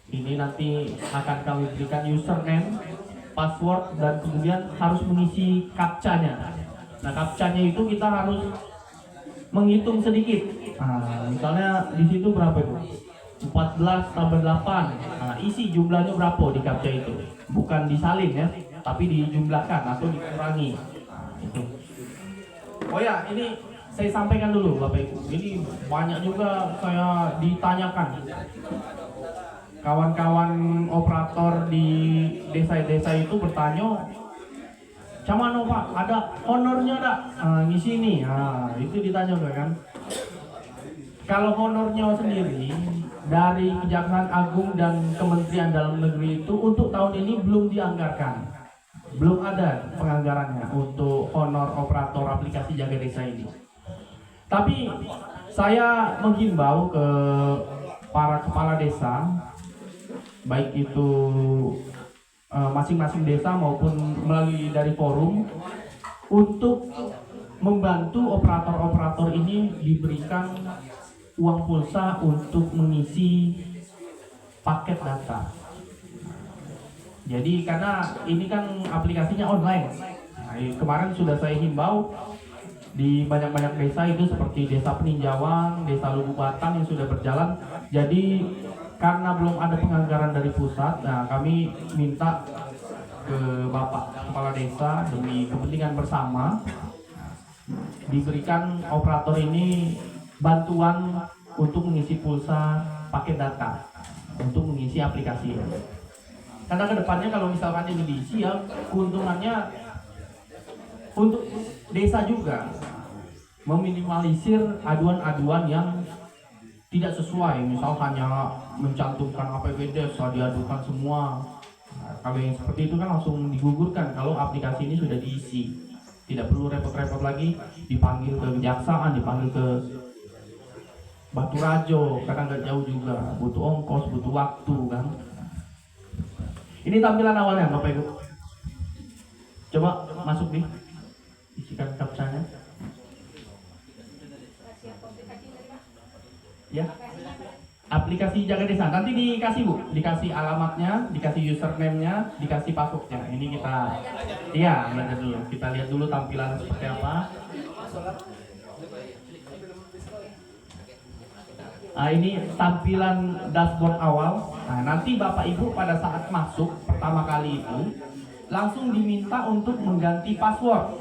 Ini nanti akan kami berikan username, password, dan kemudian harus mengisi captcha-nya. Nah, captcha-nya itu kita harus menghitung sedikit. Nah, misalnya di situ berapa itu? 14 tambah 8. Nah, isi jumlahnya berapa di captcha itu? Bukan disalin ya, tapi dijumlahkan atau dikurangi. Nah, itu. Oh ya, ini saya sampaikan dulu Bapak Ibu. Ini banyak juga saya ditanyakan. Kawan-kawan operator di desa-desa itu bertanya, "Camano Pak, ada honornya enggak? Ngisi nih." Nah, itu ditanya kan. Kalau honornya sendiri dari Kejaksaan Agung dan Kementerian Dalam Negeri itu untuk tahun ini belum dianggarkan. Belum ada penganggarannya untuk honor operator aplikasi Jaga Desa ini. Tapi saya menghimbau ke para kepala desa, baik itu masing-masing desa maupun melalui dari forum, untuk membantu operator-operator ini diberikan uang pulsa untuk mengisi paket data. Jadi karena ini kan aplikasinya online. Nah, kemarin sudah saya himbau di banyak-banyak desa itu seperti Desa Peninjauan, Desa Lubuk Batang yang sudah berjalan. Jadi karena belum ada penganggaran dari pusat, nah kami minta ke Bapak Kepala Desa demi kepentingan bersama diberikan operator ini bantuan untuk mengisi pulsa paket data untuk mengisi aplikasi. Karena kedepannya kalau misalkan ini diisi ya, keuntungannya untuk desa juga meminimalisir aduan-aduan yang tidak sesuai, misal hanya mencantumkan APBD desa diadukan semua. Nah, kalau yang seperti itu kan langsung digugurkan kalau aplikasi ini sudah diisi. Tidak perlu repot-repot lagi dipanggil ke kejaksaan, dipanggil ke Batu Rajo, karena nggak jauh juga, butuh ongkos, butuh waktu kan. Ini tampilan awalnya Bapak Ibu. Coba masuk nih, isikan captcha-nya. Ya, aplikasi Jaga Desa nanti dikasih Bu, dikasih alamatnya, dikasih username-nya, dikasih password-nya. Ini kita, iya lihat dulu, kita lihat dulu tampilan seperti apa. Nah, ini tampilan dashboard awal. Nah, nanti Bapak Ibu pada saat masuk pertama kali itu langsung diminta untuk mengganti password.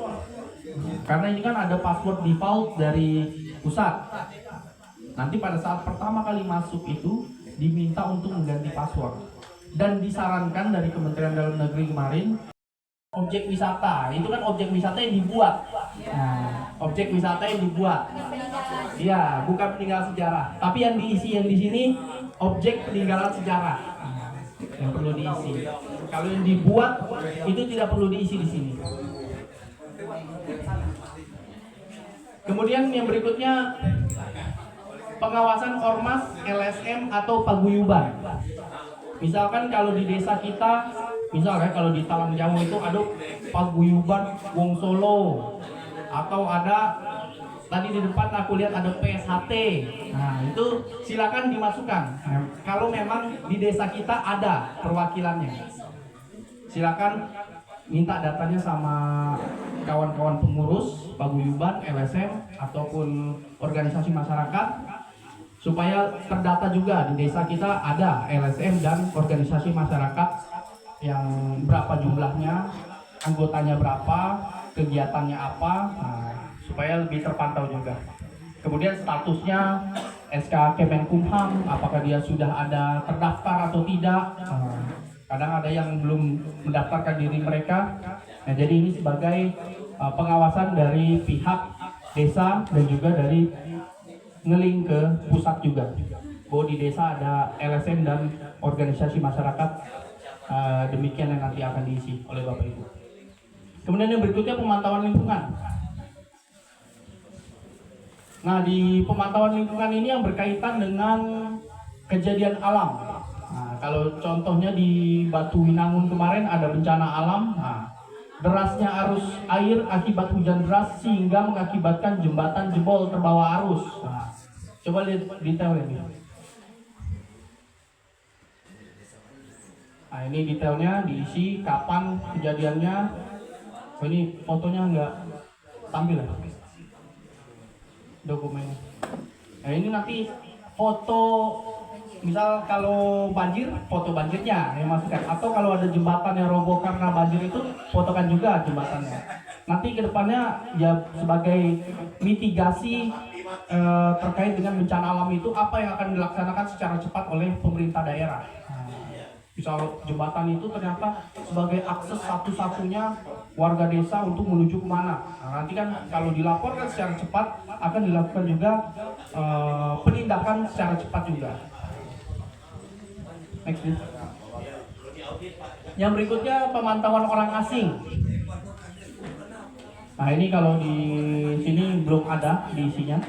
Karena ini kan ada password default dari pusat. Nanti pada saat pertama kali masuk itu diminta untuk mengganti password. Dan disarankan dari Kementerian Dalam Negeri kemarin, objek wisata, itu kan objek wisata yang dibuat. Nah, objek wisata yang dibuat. Iya, bukan peninggalan sejarah. Tapi yang diisi yang di sini objek peninggalan sejarah. Nah, yang perlu diisi. Kalau yang dibuat itu tidak perlu diisi di sini. Kemudian yang berikutnya pengawasan ormas, LSM atau paguyuban. Misalkan kalau di desa kita, misalkan kalau di Talang Jawa itu ada paguyuban Wong Solo, atau ada tadi di depan aku lihat ada PSHT. Nah, itu silakan dimasukkan. Nah, kalau memang di desa kita ada perwakilannya, silakan minta datanya sama kawan-kawan pengurus paguyuban, LSM ataupun organisasi masyarakat supaya terdata juga di desa kita ada LSM dan organisasi masyarakat yang berapa jumlahnya, anggotanya berapa, kegiatannya apa, nah, supaya lebih terpantau juga. Kemudian statusnya SK Kemenkumham, apakah dia sudah ada terdaftar atau tidak. Kadang ada yang belum mendaftarkan diri mereka. Nah, jadi ini sebagai pengawasan dari pihak desa dan juga dari ngeling ke pusat juga. Bahwa di desa ada LSM dan organisasi masyarakat, demikian yang nanti akan diisi oleh Bapak Ibu. Kemudian yang berikutnya pemantauan lingkungan. Nah, di pemantauan lingkungan ini yang berkaitan dengan kejadian alam. Nah, kalau contohnya di Batu Winangun kemarin ada bencana alam. Nah, derasnya arus air akibat hujan deras sehingga mengakibatkan jembatan jebol terbawa arus. Nah, coba lihat detail ini. Nah, ini detailnya diisi kapan kejadiannya. Oh, ini fotonya nggak tampil ya? Dokumennya. Nah, ini nanti foto, misal kalau banjir, foto banjirnya yang masukkan. Atau kalau ada jembatan yang roboh karena banjir itu, fotokan juga jembatannya. Nanti kedepannya ya sebagai mitigasi terkait dengan bencana alam itu apa yang akan dilaksanakan secara cepat oleh pemerintah daerah. Misal jembatan itu ternyata sebagai akses satu-satunya warga desa untuk menuju kemana. Nah, nanti kan kalau dilaporkan secara cepat akan dilakukan juga penindakan secara cepat juga. Next, please. Yang berikutnya pemantauan orang asing. Nah, ini kalau di sini belum ada diisinya.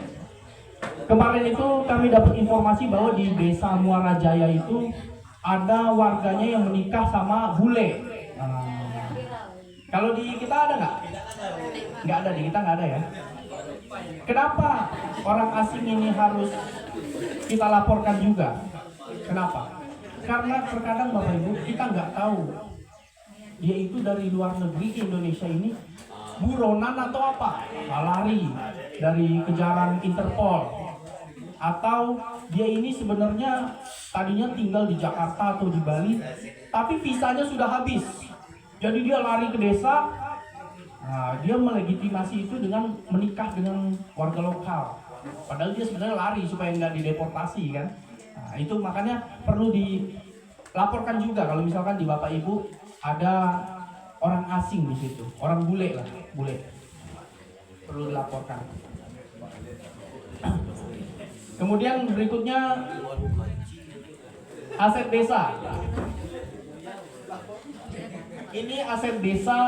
Kemarin itu kami dapat informasi bahwa di Desa Muara Jaya itu ada warganya yang menikah sama bule. Kalau di kita ada nggak? Nggak ada, di kita nggak ada ya. Kenapa orang asing ini harus kita laporkan juga? Kenapa? Karena terkadang Bapak Ibu kita nggak tahu dia itu dari luar negeri ke Indonesia ini buronan atau apa, lari dari kejaran Interpol, atau dia ini sebenarnya tadinya tinggal di Jakarta atau di Bali, tapi visanya sudah habis. Jadi dia lari ke desa, nah, dia melegitimasi itu dengan menikah dengan warga lokal. Padahal dia sebenarnya lari supaya nggak dideportasi kan. Nah, itu makanya perlu dilaporkan juga kalau misalkan di Bapak Ibu ada orang asing di situ, orang bule lah, bule. Perlu dilaporkan. Kemudian berikutnya aset desa. Ini aset desa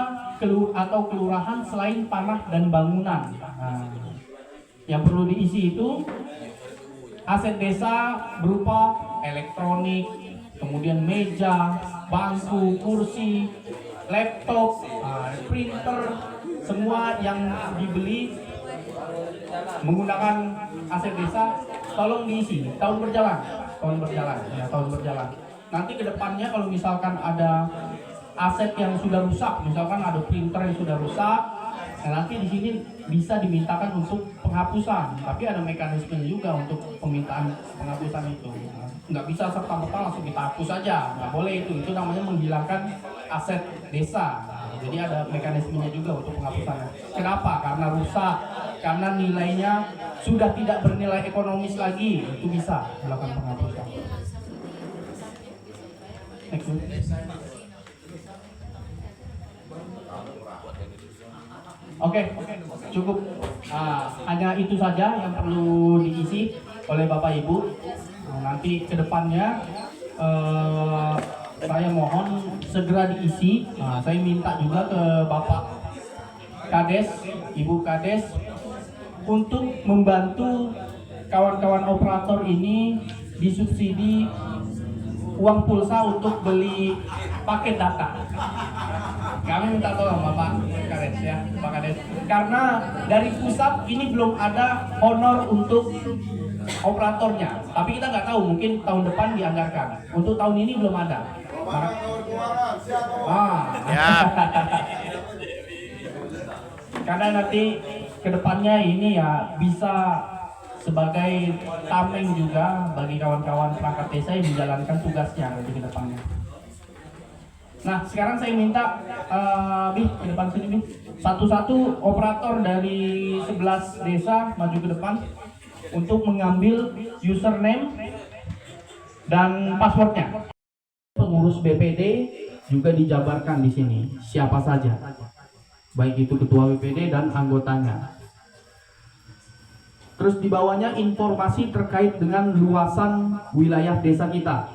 atau kelurahan selain tanah dan bangunan. Nah, yang perlu diisi itu aset desa berupa elektronik, kemudian meja, bangku, kursi, laptop, printer, semua yang dibeli menggunakan aset desa tolong diisi. Tahun berjalan ya, tahun berjalan. Nanti kedepannya kalau misalkan ada aset yang sudah rusak, misalkan ada printer yang sudah rusak, Nah, nanti di sini bisa dimintakan untuk penghapusan, tapi ada mekanisme juga untuk pemintaan penghapusan itu. Nggak bisa serta-merta langsung kita hapus saja, nggak boleh itu namanya menghilangkan aset desa. Jadi ada mekanismenya juga untuk penghapusannya. Kenapa? Karena rusak, karena nilainya sudah tidak bernilai ekonomis lagi, itu bisa melakukan penghapusan. Next. Oke, cukup. Hanya itu saja yang perlu diisi oleh Bapak Ibu. Nanti kedepannya saya mohon segera diisi. Saya minta juga ke Bapak Kades, Ibu Kades, untuk membantu kawan-kawan operator ini disubsidi uang pulsa untuk beli paket data. Kami minta tolong Bapak Kades ya, Pak Kades. Karena dari pusat ini belum ada honor untuk operatornya. Tapi kita nggak tahu, mungkin tahun depan dianggarkan. Untuk tahun ini belum ada. Ya. Karena nanti kedepannya ini ya bisa sebagai tameng juga bagi kawan-kawan perangkat desa yang menjalankan tugasnya nanti ke depannya. Nah, sekarang saya minta ke depan sini, satu-satu operator dari 11 desa maju ke depan untuk mengambil username dan passwordnya. Pengurus BPD juga dijabarkan di sini, siapa saja, baik itu ketua BPD dan anggotanya. Terus di bawahnya informasi terkait dengan luasan wilayah desa kita.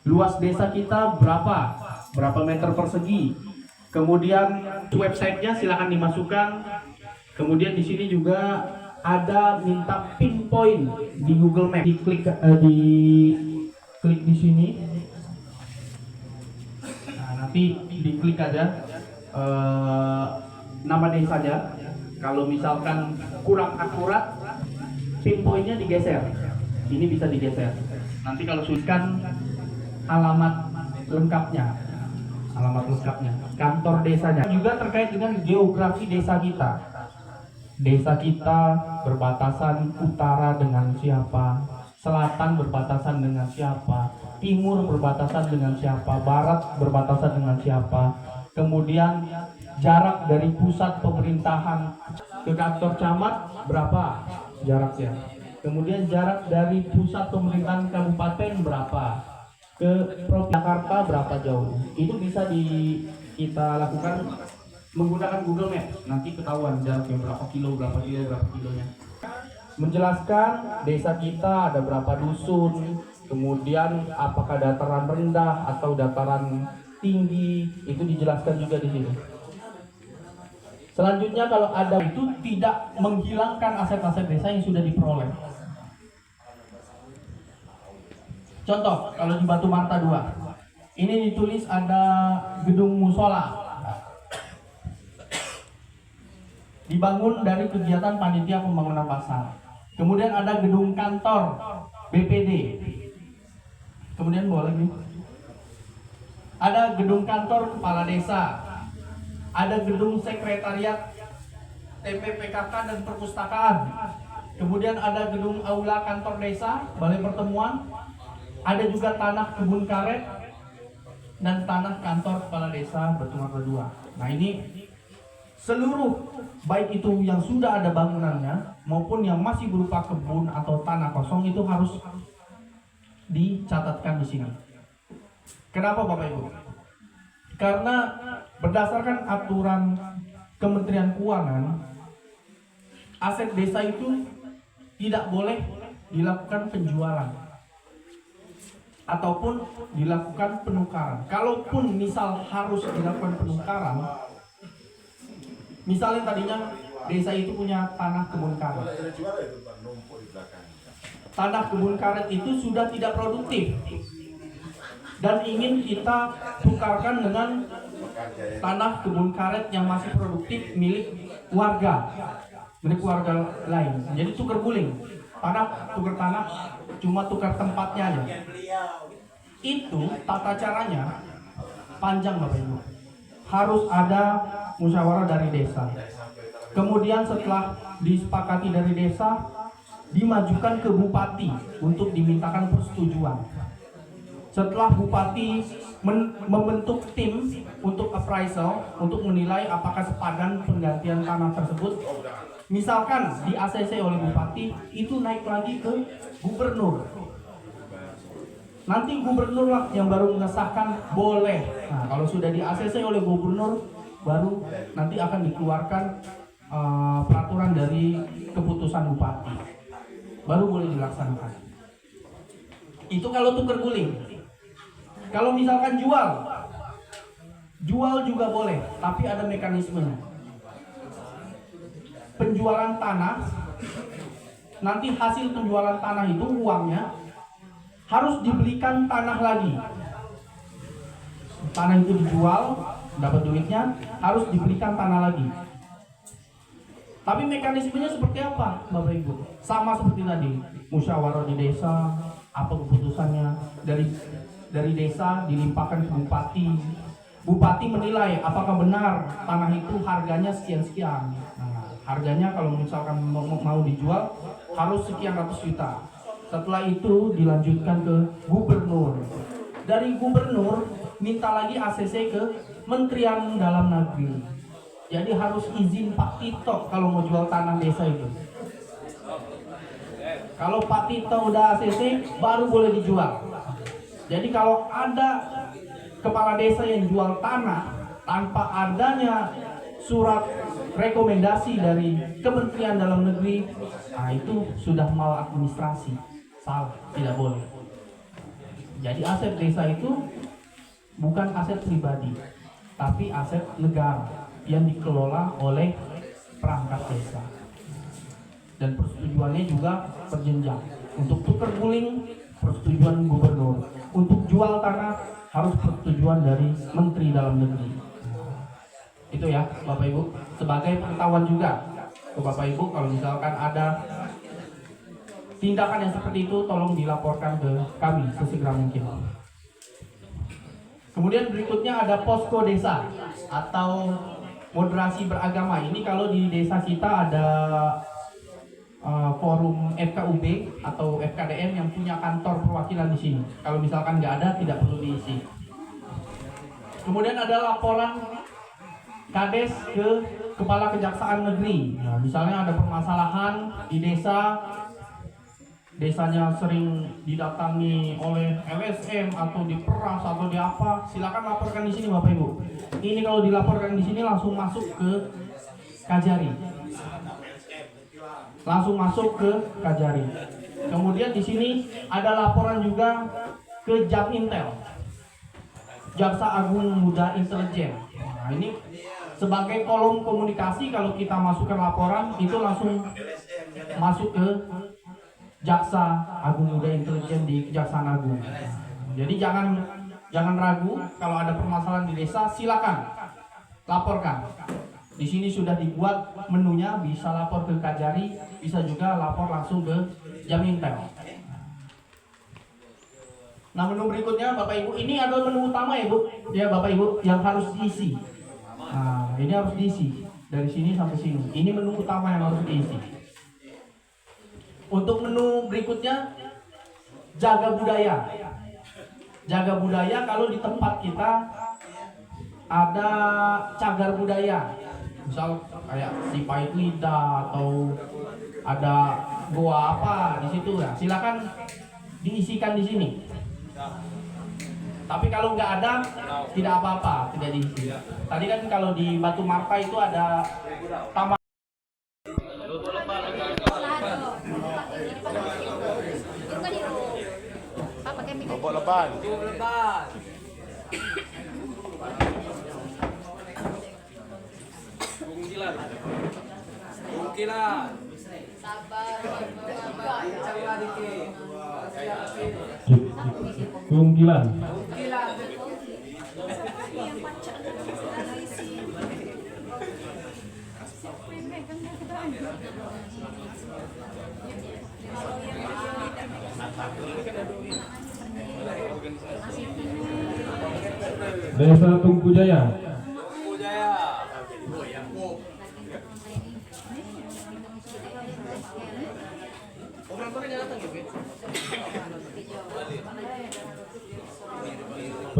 Luas desa kita berapa meter persegi. Kemudian websitenya silakan dimasukkan. Kemudian di sini juga ada minta pinpoint di Google Map. Diklik di sini. Nah, nanti diklik aja nama desanya. Kalau misalkan kurang akurat, pinpointnya digeser. Ini bisa digeser. Nanti kalau sulitan alamat lengkapnya, kantor desanya. Juga terkait dengan geografi desa kita. Desa kita berbatasan utara dengan siapa, selatan berbatasan dengan siapa, timur berbatasan dengan siapa, barat berbatasan dengan siapa. Kemudian jarak dari pusat pemerintahan ke kantor camat berapa jaraknya. Kemudian jarak dari pusat pemerintahan kabupaten berapa, ke Provinsi Jakarta berapa jauh. Itu bisa kita lakukan menggunakan Google Maps. Nanti ketahuan jaraknya berapa kilonya. Menjelaskan desa kita ada berapa dusun, kemudian apakah dataran rendah atau dataran tinggi, itu dijelaskan juga di sini. Selanjutnya kalau ada itu tidak menghilangkan aset-aset desa yang sudah diperoleh. Contoh, kalau di Batu Marta 2, ini ditulis ada gedung musola. Dibangun dari kegiatan panitia pembangunan pasar. Kemudian ada gedung kantor BPD. Kemudian boleh nih. Ada gedung kantor kepala desa, ada gedung sekretariat TPPKK dan perpustakaan, kemudian ada gedung aula kantor desa, balai pertemuan, ada juga tanah kebun karet dan tanah kantor kepala desa Batu Marta 2. Nah, ini seluruh baik itu yang sudah ada bangunannya maupun yang masih berupa kebun atau tanah kosong itu harus dicatatkan di sini. Kenapa Bapak Ibu? Karena berdasarkan aturan Kementerian Keuangan, aset desa itu tidak boleh dilakukan penjualan ataupun dilakukan penukaran. Kalaupun misal harus dilakukan penukaran, misalnya tadinya desa itu punya tanah kebun karet. Tanah kebun karet itu sudah tidak produktif dan ingin kita tukarkan dengan tanah kebun karet yang masih produktif milik warga lain. Jadi tukar guling, tukar tanah, cuma tukar tempatnya aja. Itu tata caranya panjang Bapak Ibu. harus ada musyawarah dari desa. Kemudian setelah disepakati dari desa, dimajukan ke bupati untuk dimintakan persetujuan. Setelah bupati membentuk tim untuk appraisal, untuk menilai apakah sepadan penggantian tanah tersebut, misalkan di ACC oleh bupati, itu naik lagi ke gubernur. Nanti gubernur lah yang baru mengesahkan boleh. Nah, kalau sudah di ACC oleh gubernur, baru nanti akan dikeluarkan peraturan dari keputusan bupati. Baru boleh dilaksanakan. Itu kalau tuker guling. Kalau misalkan jual juga boleh, tapi ada mekanismenya. Penjualan tanah, nanti hasil penjualan tanah itu uangnya harus dibelikan tanah lagi. Tanah itu dijual, dapat duitnya, harus dibelikan tanah lagi. Tapi mekanismenya seperti apa, Bapak Ibu? Sama seperti tadi, musyawarah di desa, apa keputusannya, dari desa dilimpahkan ke bupati. Bupati menilai apakah benar tanah itu harganya sekian-sekian. Nah, harganya kalau misalkan mau dijual harus sekian ratus juta. Setelah itu dilanjutkan ke gubernur. Dari gubernur minta lagi ACC ke Menterian Dalam Negeri. Jadi harus izin Pak Tito kalau mau jual tanah desa itu. Kalau Pak Tito udah ACC baru boleh dijual. Jadi kalau ada kepala desa yang jual tanah tanpa adanya surat rekomendasi dari Kementerian Dalam Negeri, nah itu sudah maladministrasi. Salah, tidak boleh. Jadi aset desa itu bukan aset pribadi, tapi aset negara yang dikelola oleh perangkat desa. Dan persetujuannya juga berjenjang. Untuk tukar guling, persetujuan gubernur. Untuk jual tanah, harus persetujuan dari Menteri Dalam Negeri. Itu ya, Bapak Ibu. Sebagai pengetahuan juga ke Bapak Ibu, kalau misalkan ada tindakan yang seperti itu, tolong dilaporkan ke kami sesegera mungkin. Kemudian berikutnya ada posko desa atau moderasi beragama. Ini kalau di desa kita ada forum FKUB atau FKDM yang punya kantor perwakilan di sini. Kalau misalkan nggak ada, tidak perlu diisi. Kemudian ada laporan Kades ke Kepala Kejaksaan Negeri. Nah, misalnya ada permasalahan di desa, desanya sering didatangi oleh LSM atau diperas atau di apa, silakan laporkan di sini Bapak Ibu. Ini kalau dilaporkan di sini langsung masuk ke Kajari. Langsung masuk ke Kajari. Kemudian di sini ada laporan juga ke Japintel, Jaksa Agung Muda Intelijen. Nah, ini sebagai kolom komunikasi, kalau kita masukkan laporan itu langsung masuk ke Jaksa Agung Muda Intelijen di Kejaksaan Agung. Jadi jangan ragu, kalau ada permasalahan di desa silakan laporkan. Di sini sudah dibuat menunya, bisa lapor ke Kajari, bisa juga lapor langsung ke Jamintel. Nah, menu berikutnya Bapak Ibu, ini adalah menu utama ya Bu, ya Bapak Ibu, yang harus diisi. Nah, ini harus diisi dari sini sampai sini. Ini menu utama yang harus diisi. Untuk menu berikutnya, jaga budaya. Jaga budaya, kalau di tempat kita ada cagar budaya, misal kayak si pahit lidah atau ada goa apa di situ ya, silakan diisikan di sini. Tapi kalau nggak ada, tidak apa-apa, tidak diisi. Tadi kan kalau di Batu Marta itu ada taman. Kelompok leban. Kungkilan. Kungkilan. Desa Tungku Jaya.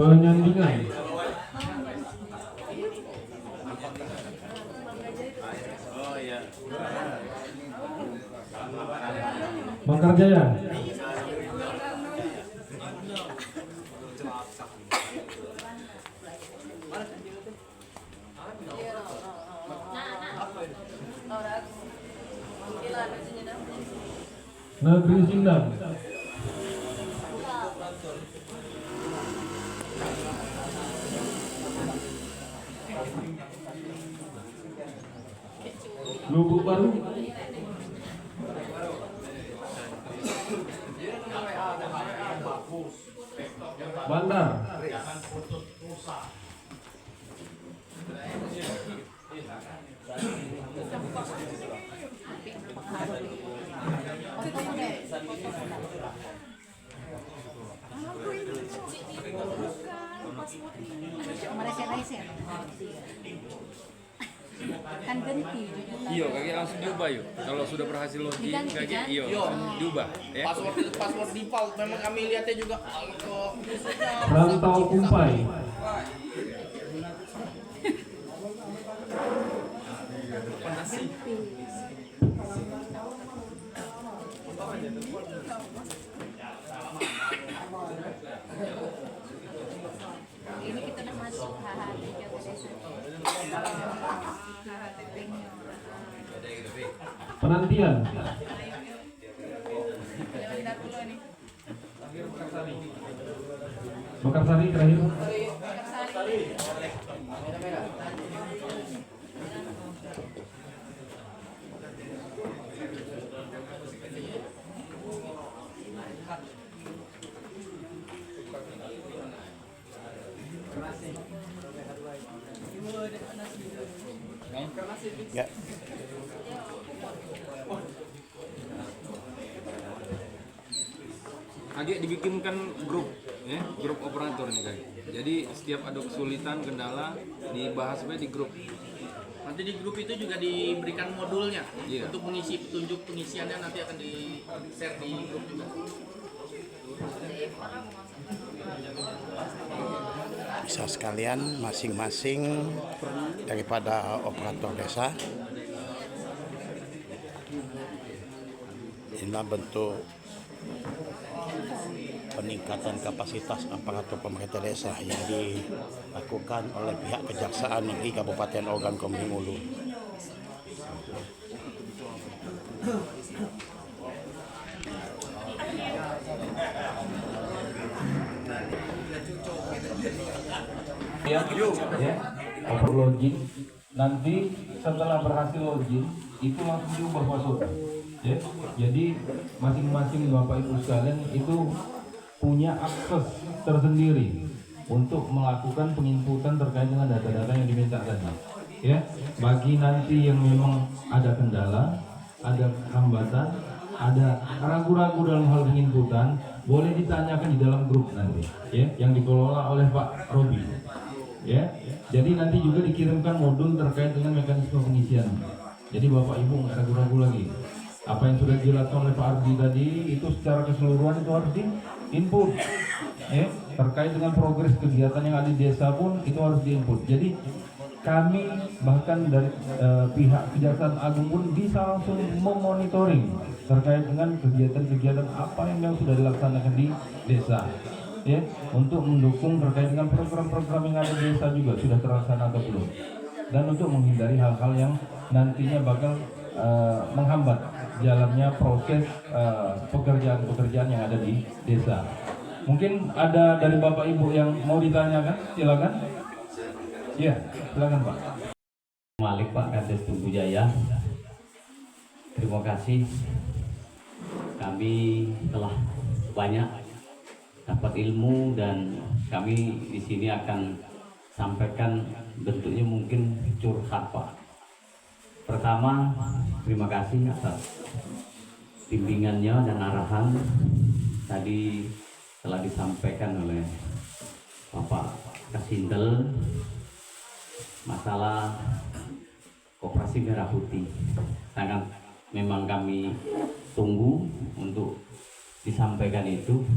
Penyandingan. Bangkar Jaya. Negeri Sindang. Lubuk Baru. Bandar. Kan ganti. Iya, kakek langsung diubah yuk. Kalau sudah berhasil login, Diganti, kakek kan? iya langsung diubah. Ya. Password default memang kami lihatnya juga Rantau Kumpai. Ini kita udah masuk HHD Penantian. Mekarsari terakhir. Ya. Agak dibikinkan grup, ya, grup operator nih kakek. Jadi setiap ada kesulitan, kendala dibahas di grup. nanti di grup itu juga diberikan modulnya Iya. untuk mengisi petunjuk pengisiannya nanti akan di share di grup juga. Bisa sekalian masing-masing daripada operator desa. Inilah bentuk peningkatan kapasitas aparatur pemerintah desa yang dilakukan oleh pihak Kejaksaan Negeri Kabupaten Ogan Komering Ulu. Ya, over login. Nanti setelah berhasil login itu langsung diubah password. Ya, jadi masing-masing Bapak Ibu sekalian itu punya akses tersendiri untuk melakukan penginputan terkait dengan data-data yang diminta tadi. Ya, bagi nanti yang memang ada kendala, ada hambatan, ada ragu-ragu dalam hal penginputan, boleh ditanyakan di dalam grup nanti, ya, yang dikelola oleh Pak Robi. Ya, jadi nanti juga dikirimkan modul terkait dengan mekanisme pengisian. Jadi Bapak Ibu nggak ragu-ragu lagi. Apa yang sudah dijelaskan oleh Pak Ardi tadi itu secara keseluruhan itu harus diinput. Ya, terkait dengan progres kegiatan yang ada di desa pun itu harus diinput. Jadi kami bahkan dari pihak Kejaksaan Agung pun bisa langsung memonitoring terkait dengan kegiatan-kegiatan apa yang sudah dilaksanakan di desa. Ya, untuk mendukung terkait dengan program-program yang ada di desa juga sudah terlaksana atau belum, dan untuk menghindari hal-hal yang nantinya bakal menghambat jalannya proses pekerjaan-pekerjaan yang ada di desa. Mungkin ada dari Bapak Ibu yang mau ditanyakan, silakan. Ya, silakan Pak. Malik Pak Kades Tunggu Jaya. Terima kasih. Kami telah banyak dapat ilmu dan kami di sini akan sampaikan bentuknya mungkin curhat Pak. Pertama, terima kasih atas bimbingannya dan arahan tadi telah disampaikan oleh Bapak Kasintel masalah Koperasi Merah Putih. Sangat memang kami tunggu untuk disampaikan itu.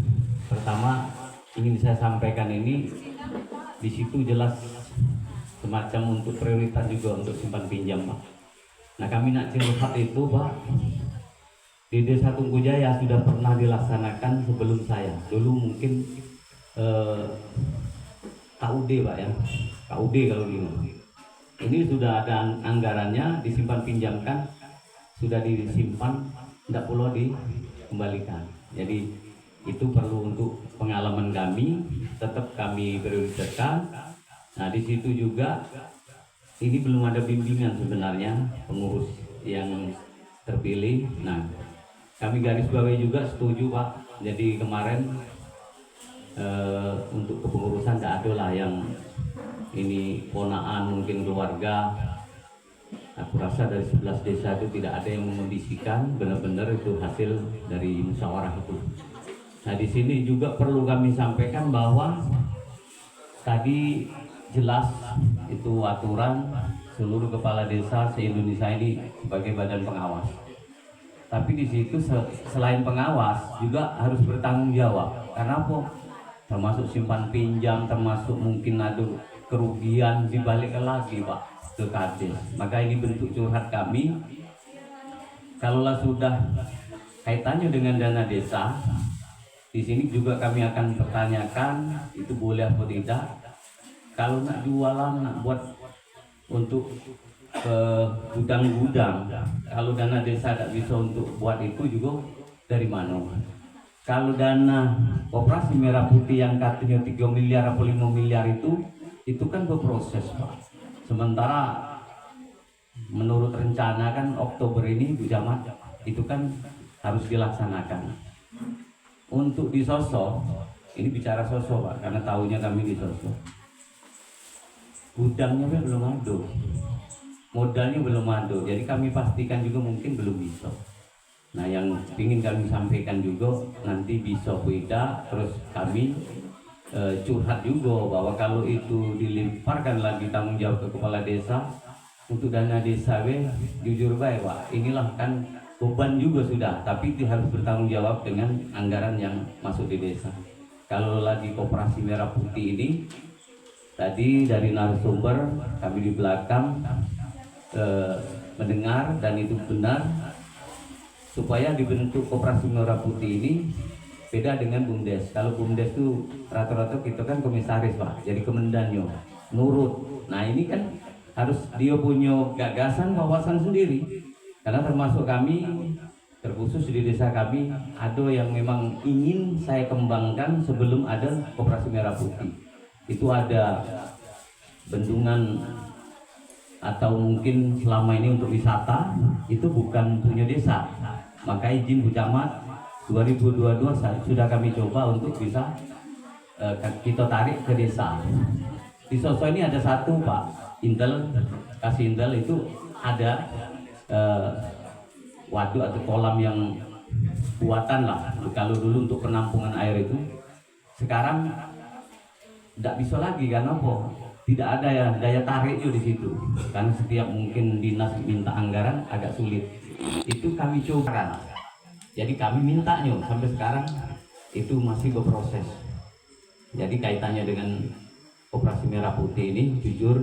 Pertama, ingin saya sampaikan ini, di situ jelas semacam untuk prioritas juga untuk simpan pinjam, Pak. Nah, kami nak curhat itu, Pak, di Desa Tunggujaya sudah pernah dilaksanakan sebelum saya. Dulu mungkin KUD, Pak ya, KUD kalau gini. Ini sudah ada anggarannya, disimpan pinjamkan, sudah disimpan, tidak perlu dikembalikan. Jadi itu perlu untuk pengalaman kami, tetap kami prioritaskan. Nah, di situ juga ini belum ada bimbingan sebenarnya pengurus yang terpilih. Nah, kami garis bawahi juga setuju, Pak. Jadi kemarin untuk kepengurusan tidak ada lah yang ini ponaan mungkin keluarga. Aku rasa dari 11 desa itu tidak ada yang mengondisikan, benar-benar itu hasil dari musyawarah itu. Nah, di sini juga perlu kami sampaikan bahwa tadi jelas itu aturan seluruh kepala desa se-Indonesia ini sebagai badan pengawas. Tapi di situ selain pengawas juga harus bertanggung jawab. Karena apa? Termasuk simpan pinjam, termasuk mungkin ada kerugian dibalik lagi, Pak, ke Kades. Maka ini bentuk curhat kami. Kalaulah sudah kaitannya dengan dana desa, di sini juga kami akan pertanyakan itu boleh atau tidak. Kalau nak jualan, nak buat untuk gudang-gudang, kalau dana desa tidak bisa untuk buat itu juga dari mana? Kalau dana Operasi Merah Putih yang katanya 3 miliar atau 5 miliar itu kan berproses, Pak. Sementara menurut rencana kan Oktober ini Bu Camat itu kan harus dilaksanakan. Untuk di Sosok, ini bicara Sosok, Pak, karena tahunya kami di Sosok. Gudangnya belum ada, modalnya belum ada, jadi kami pastikan juga mungkin belum bisa. Nah, yang ingin kami sampaikan juga nanti bisa beda, terus kami curhat juga bahwa kalau itu dilemparkan lagi tanggung jawab ke kepala desa untuk dana desa, jujur baik, Pak, inilah kan beban juga sudah, tapi harus bertanggung jawab dengan anggaran yang masuk di desa. Kalau lagi Koperasi Merah Putih ini, tadi dari narasumber kami di belakang mendengar dan itu benar, supaya dibentuk Koperasi Merah Putih ini beda dengan BUMDes. Kalau BUMDes itu rata-rata kita kan komisaris, Pak, jadi kemendannya nurut. Nah, ini kan harus dia punya gagasan, wawasan sendiri. Karena termasuk kami, terkhusus di desa kami, ada yang memang ingin saya kembangkan sebelum ada Koperasi Merah Putih. Itu ada bendungan atau mungkin selama ini untuk wisata, itu bukan punya desa. Maka izin Bu Camat 2022 sudah kami coba untuk bisa kita tarik ke desa. Di Sosok ini ada satu, Pak, kasih intel itu ada waduk atau kolam yang buatan lah. Kalau dulu untuk penampungan air itu, sekarang tidak bisa lagi. Karena apa? Tidak ada ya daya tariknya di situ. Karena setiap mungkin dinas minta anggaran agak sulit. Itu kami coba. Jadi kami mintanya sampai sekarang itu masih berproses. Jadi kaitannya dengan Operasi Merah Putih ini, jujur,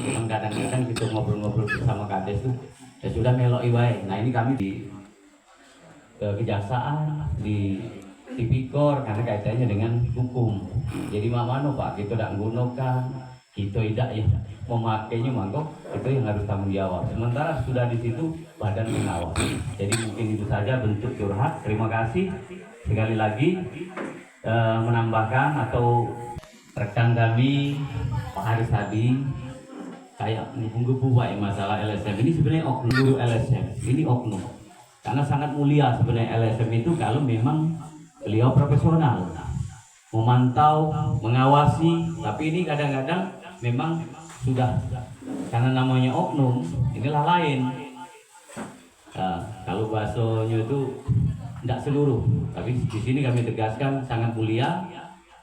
memang kadang-kadang kita ngobrol-ngobrol bersama Kades tuh, ya sudah melok iwai. Nah, ini kami di kejaksaan, di tipikor, karena kaitannya dengan hukum. Jadi mana Pak, kita tidak menggunakan, kita tidak ya memakainya, maka itu yang harus tanggung jawab. Sementara sudah di situ badan pengawas. Jadi mungkin itu saja bentuk curhat. Terima kasih sekali lagi menambahkan atau rekan kami Pak Haris tadi kayak menggebu masalah LSM ini. Sebenarnya oknum LSM ini oknum, karena sangat mulia sebenarnya LSM itu kalau memang beliau profesional memantau, mengawasi. Tapi ini kadang-kadang memang sudah karena namanya oknum, inilah lain. Kalau bahasanya itu tidak seluruh, tapi di sini kami tegaskan sangat mulia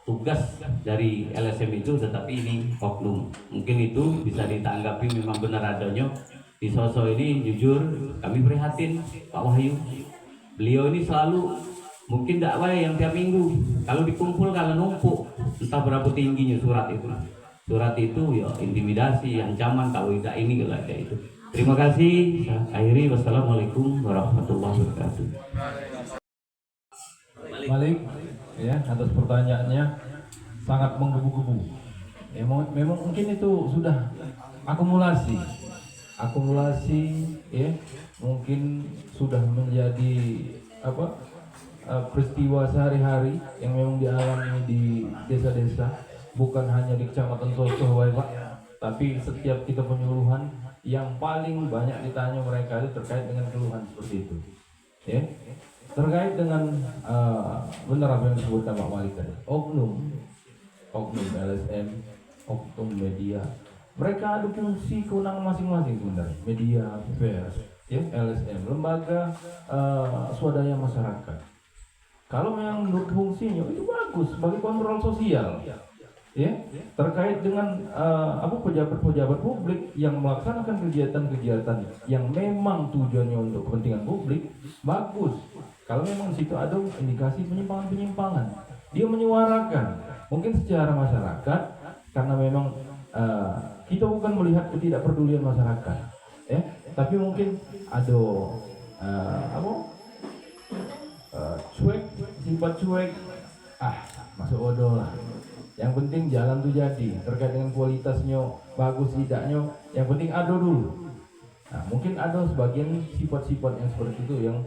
tugas dari LSM itu, tetapi ini oknum. Mungkin itu bisa ditanggapi memang benar adanya. Di Sosok ini jujur kami prihatin Pak Wahyu. Beliau ini selalu Mungkin tidak baik yang tiap minggu. Kalau dikumpul, kalau numpuk, entah berapa tingginya surat itu. Surat itu ya intimidasi, ancaman, kalau tidak ini kalau ada itu. Terima kasih. Saya akhiri. Wassalamualaikum warahmatullahi wabarakatuh. Malik, ya, atas pertanyaannya sangat menggebu-gebu. Ya, memang mungkin itu sudah akumulasi, ya, mungkin sudah menjadi peristiwa sehari-hari yang memang dialami di desa-desa, bukan hanya di Kecamatan Sosoh, Pak, tapi setiap kita penyuluhan yang paling banyak ditanya mereka itu terkait dengan keluhan seperti itu, ya. Terkait dengan benar apa yang disebutkan Pak Malik tadi, oknum LSM, oknum media, mereka ada fungsi kewenangan masing-masing sebenarnya. Media, pers, ya, LSM, lembaga swadaya masyarakat. Kalau memang menurut fungsinya itu bagus sebagai kontrol sosial, ya, terkait dengan pejabat-pejabat publik yang melaksanakan kegiatan-kegiatan yang memang tujuannya untuk kepentingan publik, bagus. Kalau memang di situ ada indikasi penyimpangan-penyimpangan, dia menyuarakan, mungkin secara masyarakat, karena memang kita bukan melihat ketidakpedulian masyarakat, ya, tapi mungkin ada cuek, sifat cuek, masuk odol lah. Yang penting jalan tuh jadi, terkait dengan kualitasnya bagus tidaknya, yang penting ada dulu. Nah, mungkin ada sebagian sifat-sifat yang seperti itu yang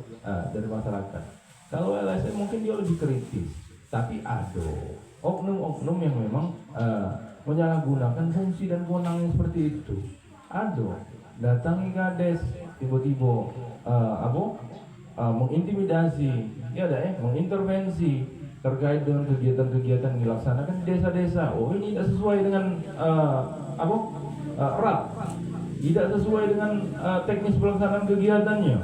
dari masyarakat. Kalau LSM mungkin dia lebih kritis, tapi ada oknum-oknum yang memang menyalahgunakan fungsi dan kewenangan yang seperti itu. Ada datangi kades tiba-tiba mengintimidasi, ya ada mengintervensi terkait dengan kegiatan-kegiatan yang dilaksanakan di desa-desa. Oh, ini tidak sesuai dengan RAP, tidak sesuai dengan teknis pelaksanaan kegiatannya.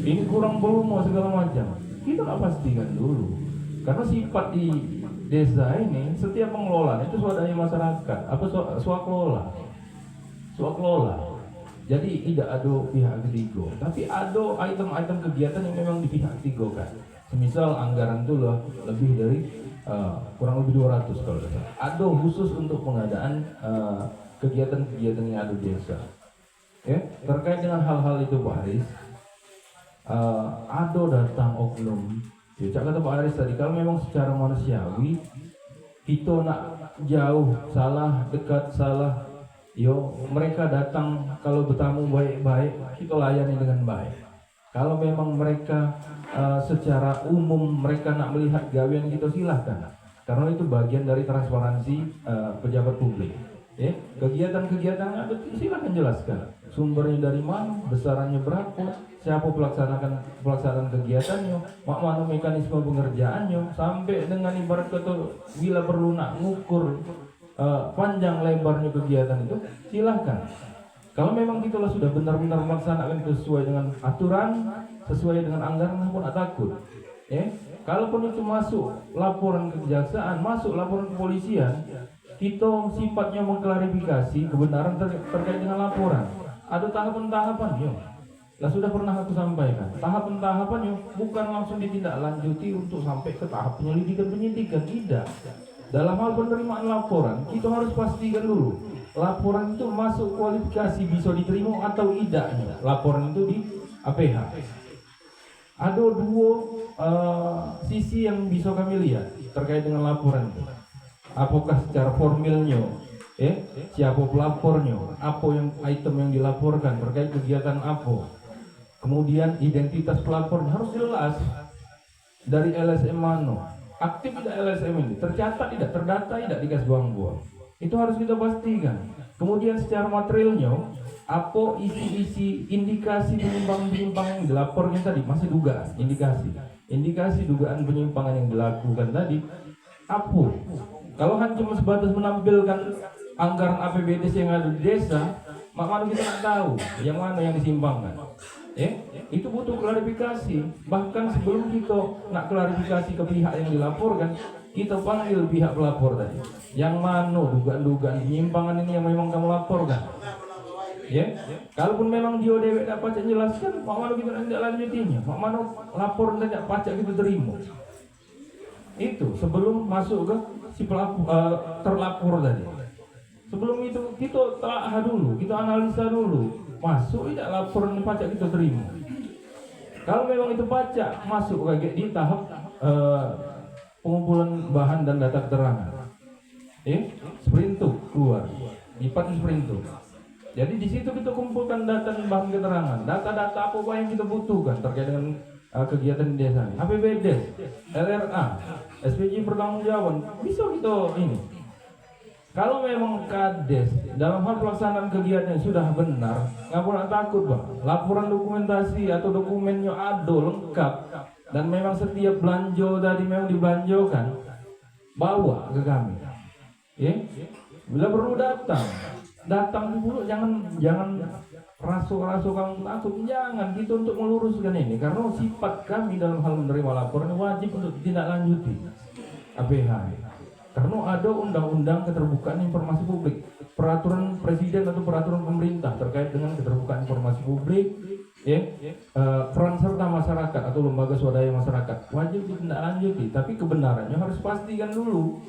Ini kurang volume segala macam. Kita nggak pastikan dulu, karena sifat di desa ini setiap pengelolaan itu swadaya masyarakat, swakelola. Jadi tidak ada pihak ketiga, tapi ada item-item kegiatan yang memang di pihak ketiga kan. Semisal anggaran itu lebih dari kurang lebih 200 kalau tidak salah. Ada khusus untuk pengadaan kegiatan-kegiatan yang ada di desa. Ya, terkait dengan hal-hal itu Pak Haris, ada datang oknum. Ya, kata Pak Haris tadi, kalau memang secara manusiawi kita nak jauh salah, dekat salah, mereka datang kalau bertamu baik-baik, kita layani dengan baik. Kalau memang mereka secara umum mereka nak melihat gawean kita, silahkan, karena itu bagian dari transparansi pejabat publik. Ya, kegiatan-kegiatan ada silahkan jelaskan sumbernya dari mana, besarannya berapa, siapa pelaksanaan kegiatannya, mana mekanisme pengerjaannya, sampai dengan ibarat kata bila perlu nak ngukur panjang lebarnya kegiatan itu, silahkan. Kalau memang kita sudah benar-benar melaksanakan sesuai dengan aturan, sesuai dengan anggaran, pun tak takut. Kalaupun itu masuk laporan kejaksaan, masuk laporan kepolisian, kita sifatnya mengklarifikasi kebenaran terkait dengan laporan. Ada tahapan-tahapannya. Sudah pernah aku sampaikan. Tahapan-tahapannya bukan langsung ditindaklanjuti untuk sampai ke tahap penyelidikan-penyidikan, tidak. Dalam hal penerimaan laporan, kita harus pastikan dulu laporan itu masuk kualifikasi, bisa diterima atau tidaknya laporan itu di APH. Ada dua sisi yang bisa kami lihat terkait dengan laporan itu. Apakah secara formilnya, siapa pelapornya, apa yang item yang dilaporkan, terkait kegiatan apa, kemudian identitas pelapornya harus jelas, dari LSM mana, aktif tidak LSM ini, tercatat tidak, terdata tidak di kas buang-buang, itu harus kita pastikan. Kemudian secara materialnya, apa isi-isi indikasi penyimpangan-penyimpangan yang dilaporkan tadi, masih dugaan, indikasi dugaan penyimpangan yang dilakukan tadi, apa? Kalau hanya cuma sebatas menampilkan anggaran APBD yang ada di desa, maka kita tidak tahu yang mana yang disimpangkan. Itu butuh klarifikasi. Bahkan sebelum kita nak klarifikasi ke pihak yang dilaporkan, kita panggil pihak pelapor tadi. Yang mana dugaan-dugaan penyimpangan ini yang memang kamu laporkan? Ya, kalaupun memang dia dewek tak pacak jelaskan, mak mana kita tidak lanjutinya, mak mana lapor tidak pacak kita terima. Itu sebelum masuk ke si terlapor tadi. Sebelum itu kita telah dulu, kita analisa dulu, masuk tidak laporan pajak kita terima. Kalau memang itu pajak masuk kayak di tahap pengumpulan bahan dan data keterangan, sprintuk keluar, lipat sprintuk. Jadi di situ kita kumpulkan data dan bahan keterangan, data-data apa yang kita butuhkan terkait dengan kegiatan di desa, APBD, LRA, SPJ pertanggungjawaban, bisa kita ini. Kalau memang Kades dalam hal pelaksanaan kegiatan sudah benar, nggak pernah takut bang. Laporan dokumentasi atau dokumennya ada lengkap dan memang setiap belanja tadi memang dibelanjakan, bawa ke kami. Ya, bila perlu datang dulu, jangan rasu kamu takut, jangan kita untuk meluruskan ini karena sifat kami dalam hal menerima laporan wajib untuk ditindaklanjuti APH. Karena ada undang-undang keterbukaan informasi publik, peraturan presiden atau peraturan pemerintah terkait dengan keterbukaan informasi publik, peran serta masyarakat atau lembaga swadaya masyarakat wajib ditindaklanjuti, tapi kebenarannya harus pastikan dulu.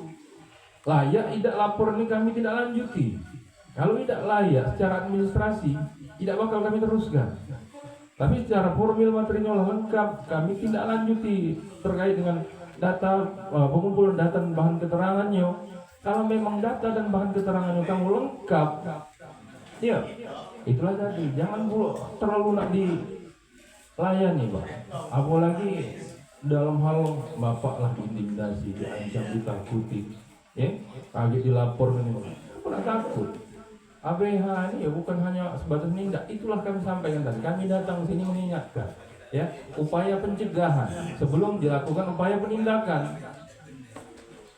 Layak tidak lapor ini kami tidak lanjuti. Kalau tidak layak secara administrasi tidak bakal kami teruskan. Tapi secara formil materinya lengkap kami tidak lanjuti terkait dengan data pengumpulan data dan bahan keterangannya. Kalau memang data dan bahan keterangannya kamu lengkap, ya itulah tadi. Jangan terlalu nak dilayani, Pak. Apalagi dalam hal bapak lah intimidasi, diancam, ditakuti, kaget dilapor ini, pernah takut. ABH ini ya bukan hanya sebatas nindak, itulah kami sampaikan tadi. Kami datang sini mengingatkan. Ya, upaya pencegahan sebelum dilakukan upaya penindakan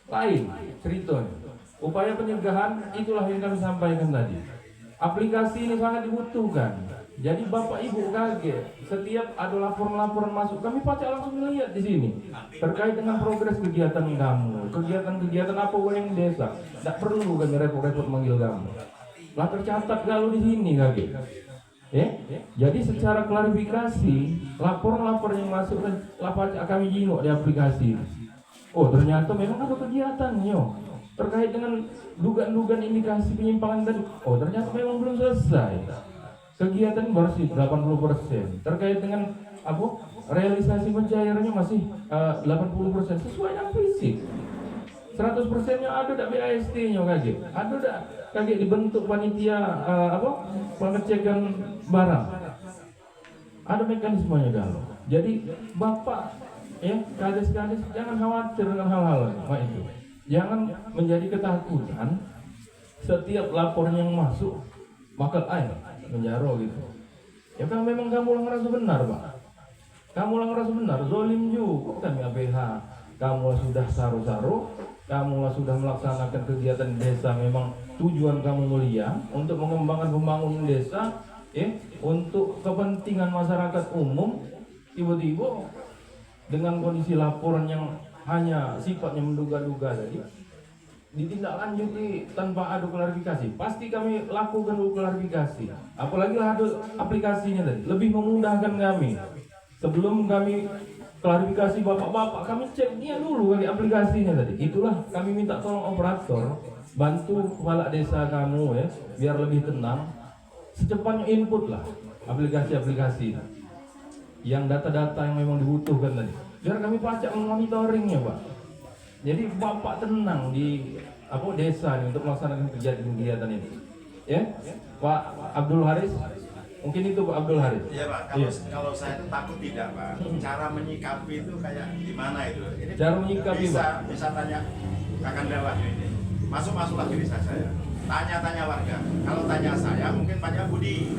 lain ceritanya. Upaya pencegahan itulah yang kami sampaikan tadi. Aplikasi ini sangat dibutuhkan. Jadi bapak ibu kaget setiap ada laporan masuk, kami pacak langsung melihat di sini terkait dengan progres kegiatan kamu, kegiatan apa yang desa. Tidak perlu kami repot-repot manggil kamu. Lah tercatat kalau di sini kaget. Jadi secara klarifikasi laporan yang masuk kami jingok di aplikasi. Oh ternyata memang ada kegiatan terkait dengan dugaan indikasi penyimpangan tadi. Oh ternyata memang belum selesai. Kegiatan bersih 80%. Terkait dengan realisasi pencairannya masih 80% sesuai dengan fisik. 100%-nya ada dak BAST-nya kaget. Ada dak kaget dibentuk panitia pengecekan barang. Ada mekanismenya kalau. Jadi Bapak kades-kades jangan khawatir dengan hal-hal itu. Jangan menjadi ketakutan setiap laporan yang masuk bakal menjaro gitu. Ya kan memang kamu ngerasa benar, Pak. Kamu ngerasa benar, zolim juga kami APH. Kamu sudah saru-saru, kamu sudah melaksanakan kegiatan desa, memang tujuan kamu mulia untuk mengembangkan pembangunan desa, untuk kepentingan masyarakat umum. Tiba-tiba dengan kondisi laporan yang hanya sifatnya menduga-duga tadi, ditindaklanjuti tanpa ada klarifikasi. Pasti kami lakukan dulu klarifikasi. Apalagi ada aplikasinya tadi, lebih memudahkan kami. Sebelum kami klarifikasi bapak-bapak, kami cek dia dulu kali aplikasinya tadi. Itulah kami minta tolong operator bantu kepala desa kamu biar lebih tenang. Secepatnya input lah aplikasi-aplikasi yang data-data yang memang dibutuhkan tadi. Biar kami pacak monitoringnya, Pak. Jadi bapak tenang di desa ini untuk melaksanakan kegiatan ini. Pak Abdul Haris. Mungkin itu Pak Abdul Haris. Iya Pak, kalau saya itu takut tidak Pak. Cara menyikapi itu kayak gimana itu? Ini cara menyikapi bisa tanya Kakanda Wahyu ini. Masuk-masuklah diri saya. Tanya-tanya warga. Kalau tanya saya mungkin tanya Budi.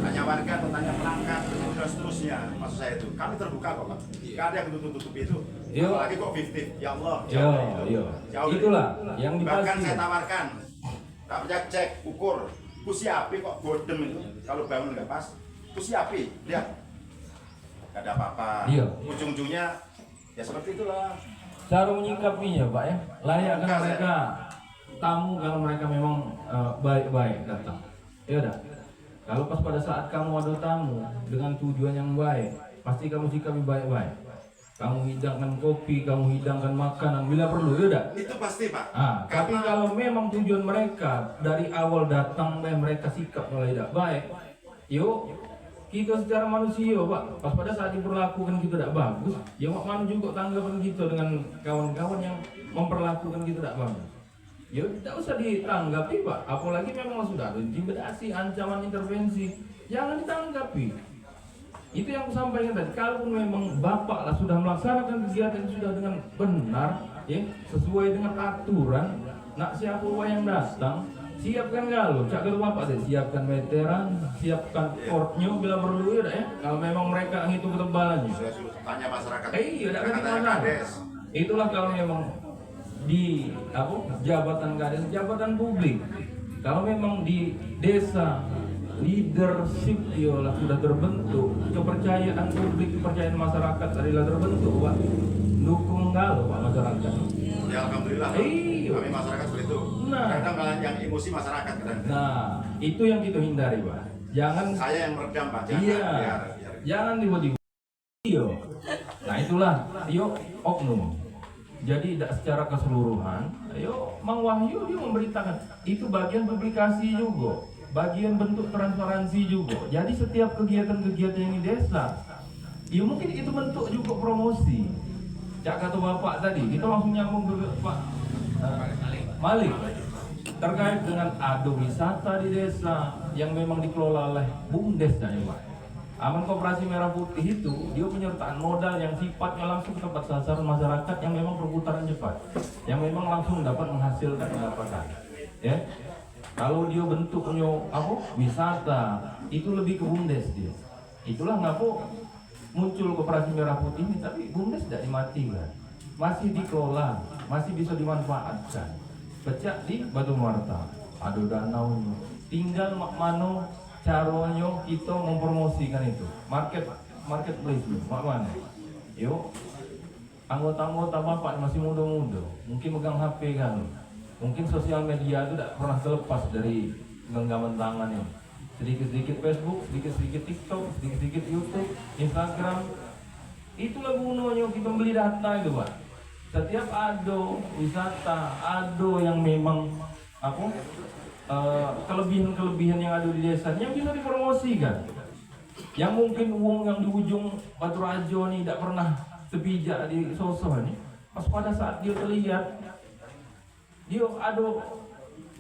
Tanya warga atau tanya pelanggan dan seterusnya. Maksud saya itu kami terbuka kok Pak. Gak ada yang tutup itu. Apalagi kok 50. Ya Allah. Jauh. Itulah yang dipasti. Bahkan saya tawarkan. Tak percaya cek, ukur. Kusiapi kok bodem itu, kalau bangun nggak pas, kusiapi, lihat, nggak ada apa-apa. Ujung-ujungnya ya seperti itulah. Cara menyikapinya, Pak layakkan mereka tamu kalau mereka memang baik-baik datang. Ya udah, Kalau pas pada saat kamu ada tamu dengan tujuan yang baik, pasti kamu sikapi baik-baik. Kamu hidangkan kopi, kamu hidangkan makanan bila perlu, ya udah. Itu pasti, Pak. Tapi kalau memang tujuan mereka dari awal datang mereka sikap mulai tidak baik, yuk kita secara manusia, Pak, pas pada saat diperlakukan kita tidak bagus, ya mana juga tanggapan kita dengan kawan-kawan yang memperlakukan kita tidak bagus. Ya tidak usah ditanggapi, Pak. Apalagi memang sudah ada intimidasi, ancaman intervensi, jangan ditanggapi. Itu yang aku sampaikan tadi. Kalaupun memang Bapak lah sudah melaksanakan kegiatan sudah dengan benar, ya sesuai dengan aturan, nak siapa yang datang, siapkan galau. Cak kalau Bapak deh, siapkan veteran, siapkan kortnya bila perlu, ya. Kalau memang mereka hitung ketebalannya. Tanya masyarakat. Iya, tidak ada masalah. Itulah kalau memang di jabatan kades, jabatan publik. Kalau memang di desa leadership ialah sudah terbentuk, kepercayaan publik, kepercayaan masyarakat adalah terbentuk, Pak. Dukung galau, Pak, masyarakat. Ya alhamdulillah. Iya. Kami masyarakat seperti itu. Nah. Kadang malah yang emosi masyarakat kadang. Nah, itu yang kita hindari, Pak. Jangan Saya yang meredam, Pak. Jangan, iya. biar. Jangan tiba-tiba. Iya. Nah, itulah yuk oknum. Jadi tidak secara keseluruhan, ayo Mang Wahyu dia memberitakan. Itu bagian publikasi juga, bagian bentuk transparansi juga. Jadi setiap kegiatan-kegiatan yang di desa, ya mungkin itu bentuk juga promosi. Cak kata Bapak tadi, kita langsung nyambung ke Pak Malik terkait dengan ado wisata di desa yang memang dikelola oleh BUMDes ya Pak. Aman Koperasi Merah Putih itu dia penyertaan modal yang sifatnya langsung tepat sasaran masyarakat yang memang perputaran cepat, yang memang langsung dapat menghasilkan pendapatan. Ya, kalau dia bentuknya wisata itu lebih ke BUMDes dia. Itulah ngapa muncul Koperasi Merah Putih ini, tapi BUMDes tidak dimatikan, masih dikelola, masih bisa dimanfaatkan. Pecah di Batu Marta, ada danaunya, tinggal mano caranya kita mempromosikan itu marketplace mana yuk anggota-anggota Bapak masih muda-muda mungkin megang HP kan, mungkin sosial media itu tidak pernah terlepas dari genggaman tangannya, sedikit-sedikit Facebook, sedikit-sedikit TikTok, sedikit-sedikit YouTube, Instagram. Itulah gunanya kita beli data itu Pak. Setiap ado wisata, ado yang memang kelebihan-kelebihan yang ada di desanya bisa dipromosikan. Yang mungkin uang yang di ujung Batu Rajo nih tidak pernah sepijak di sosok nih, pas pada saat dia terlihat, dia ada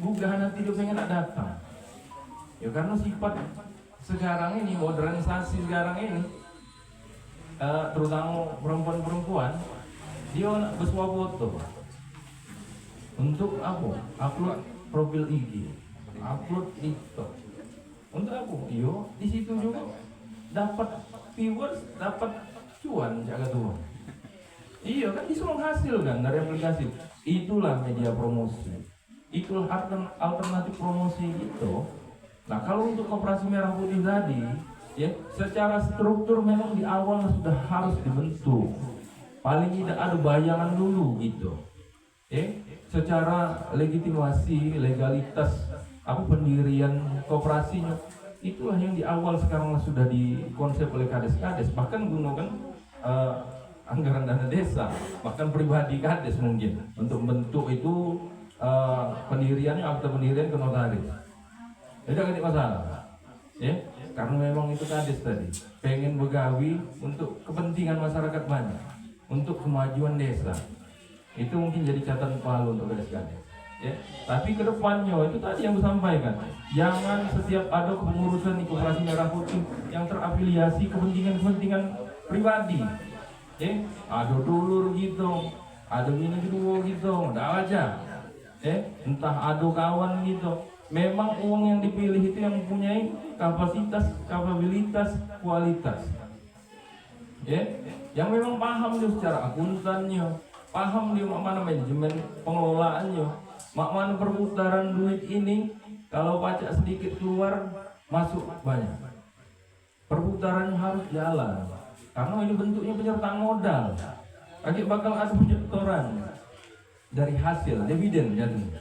gugahan nanti dia pengen nak datang. Ya karena sifat sekarang ini, modernisasi sekarang ini, terutama perempuan-perempuan, dia nak bersuah foto untuk upload profil IG, upload TikTok. Untuk apa? Yo, di situ juga dapat viewers, dapat cuan jaga tuan. Iya kan bisa menghasilkan dari aplikasi. Itulah media promosi. Itulah alternatif promosi itu. Nah kalau untuk Koperasi Merah Putih tadi, ya secara struktur memang di awal sudah harus dibentuk. Paling tidak ada bayangan dulu gitu. Secara legitimasi, legalitas pendirian kooperasinya, itulah yang di awal sekarang sudah dikonsep oleh kades-kades, bahkan gunakan anggaran dana desa, bahkan pribadi kades mungkin untuk bentuk itu pendiriannya akta pendirian ke notaris. Tidak ada masalah, ya karena memang itu kades tadi pengen begawi untuk kepentingan masyarakat banyak, untuk kemajuan desa. Itu mungkin jadi catatan palu untuk kades-kades. Ya, tapi kedepannya itu tadi yang disampaikan, jangan setiap ada kepengurusan di Koperasi Merah Putih yang terafiliasi kepentingan pribadi. Ada dulur gitu, ada bini kedua gitu, ada aja. Entah ada kawan gitu. Memang uang yang dipilih itu yang mempunyai kapasitas, kapabilitas, kualitas. Yang memang paham dia secara akuntannya, paham dia mana manajemen pengelolaannya, mana perputaran duit ini, kalau pajak sedikit keluar, masuk banyak. Perputarannya harus jalan, karena ini bentuknya penyertaan modal. Nanti bakal ada penyetoran dari hasil dividen jadinya.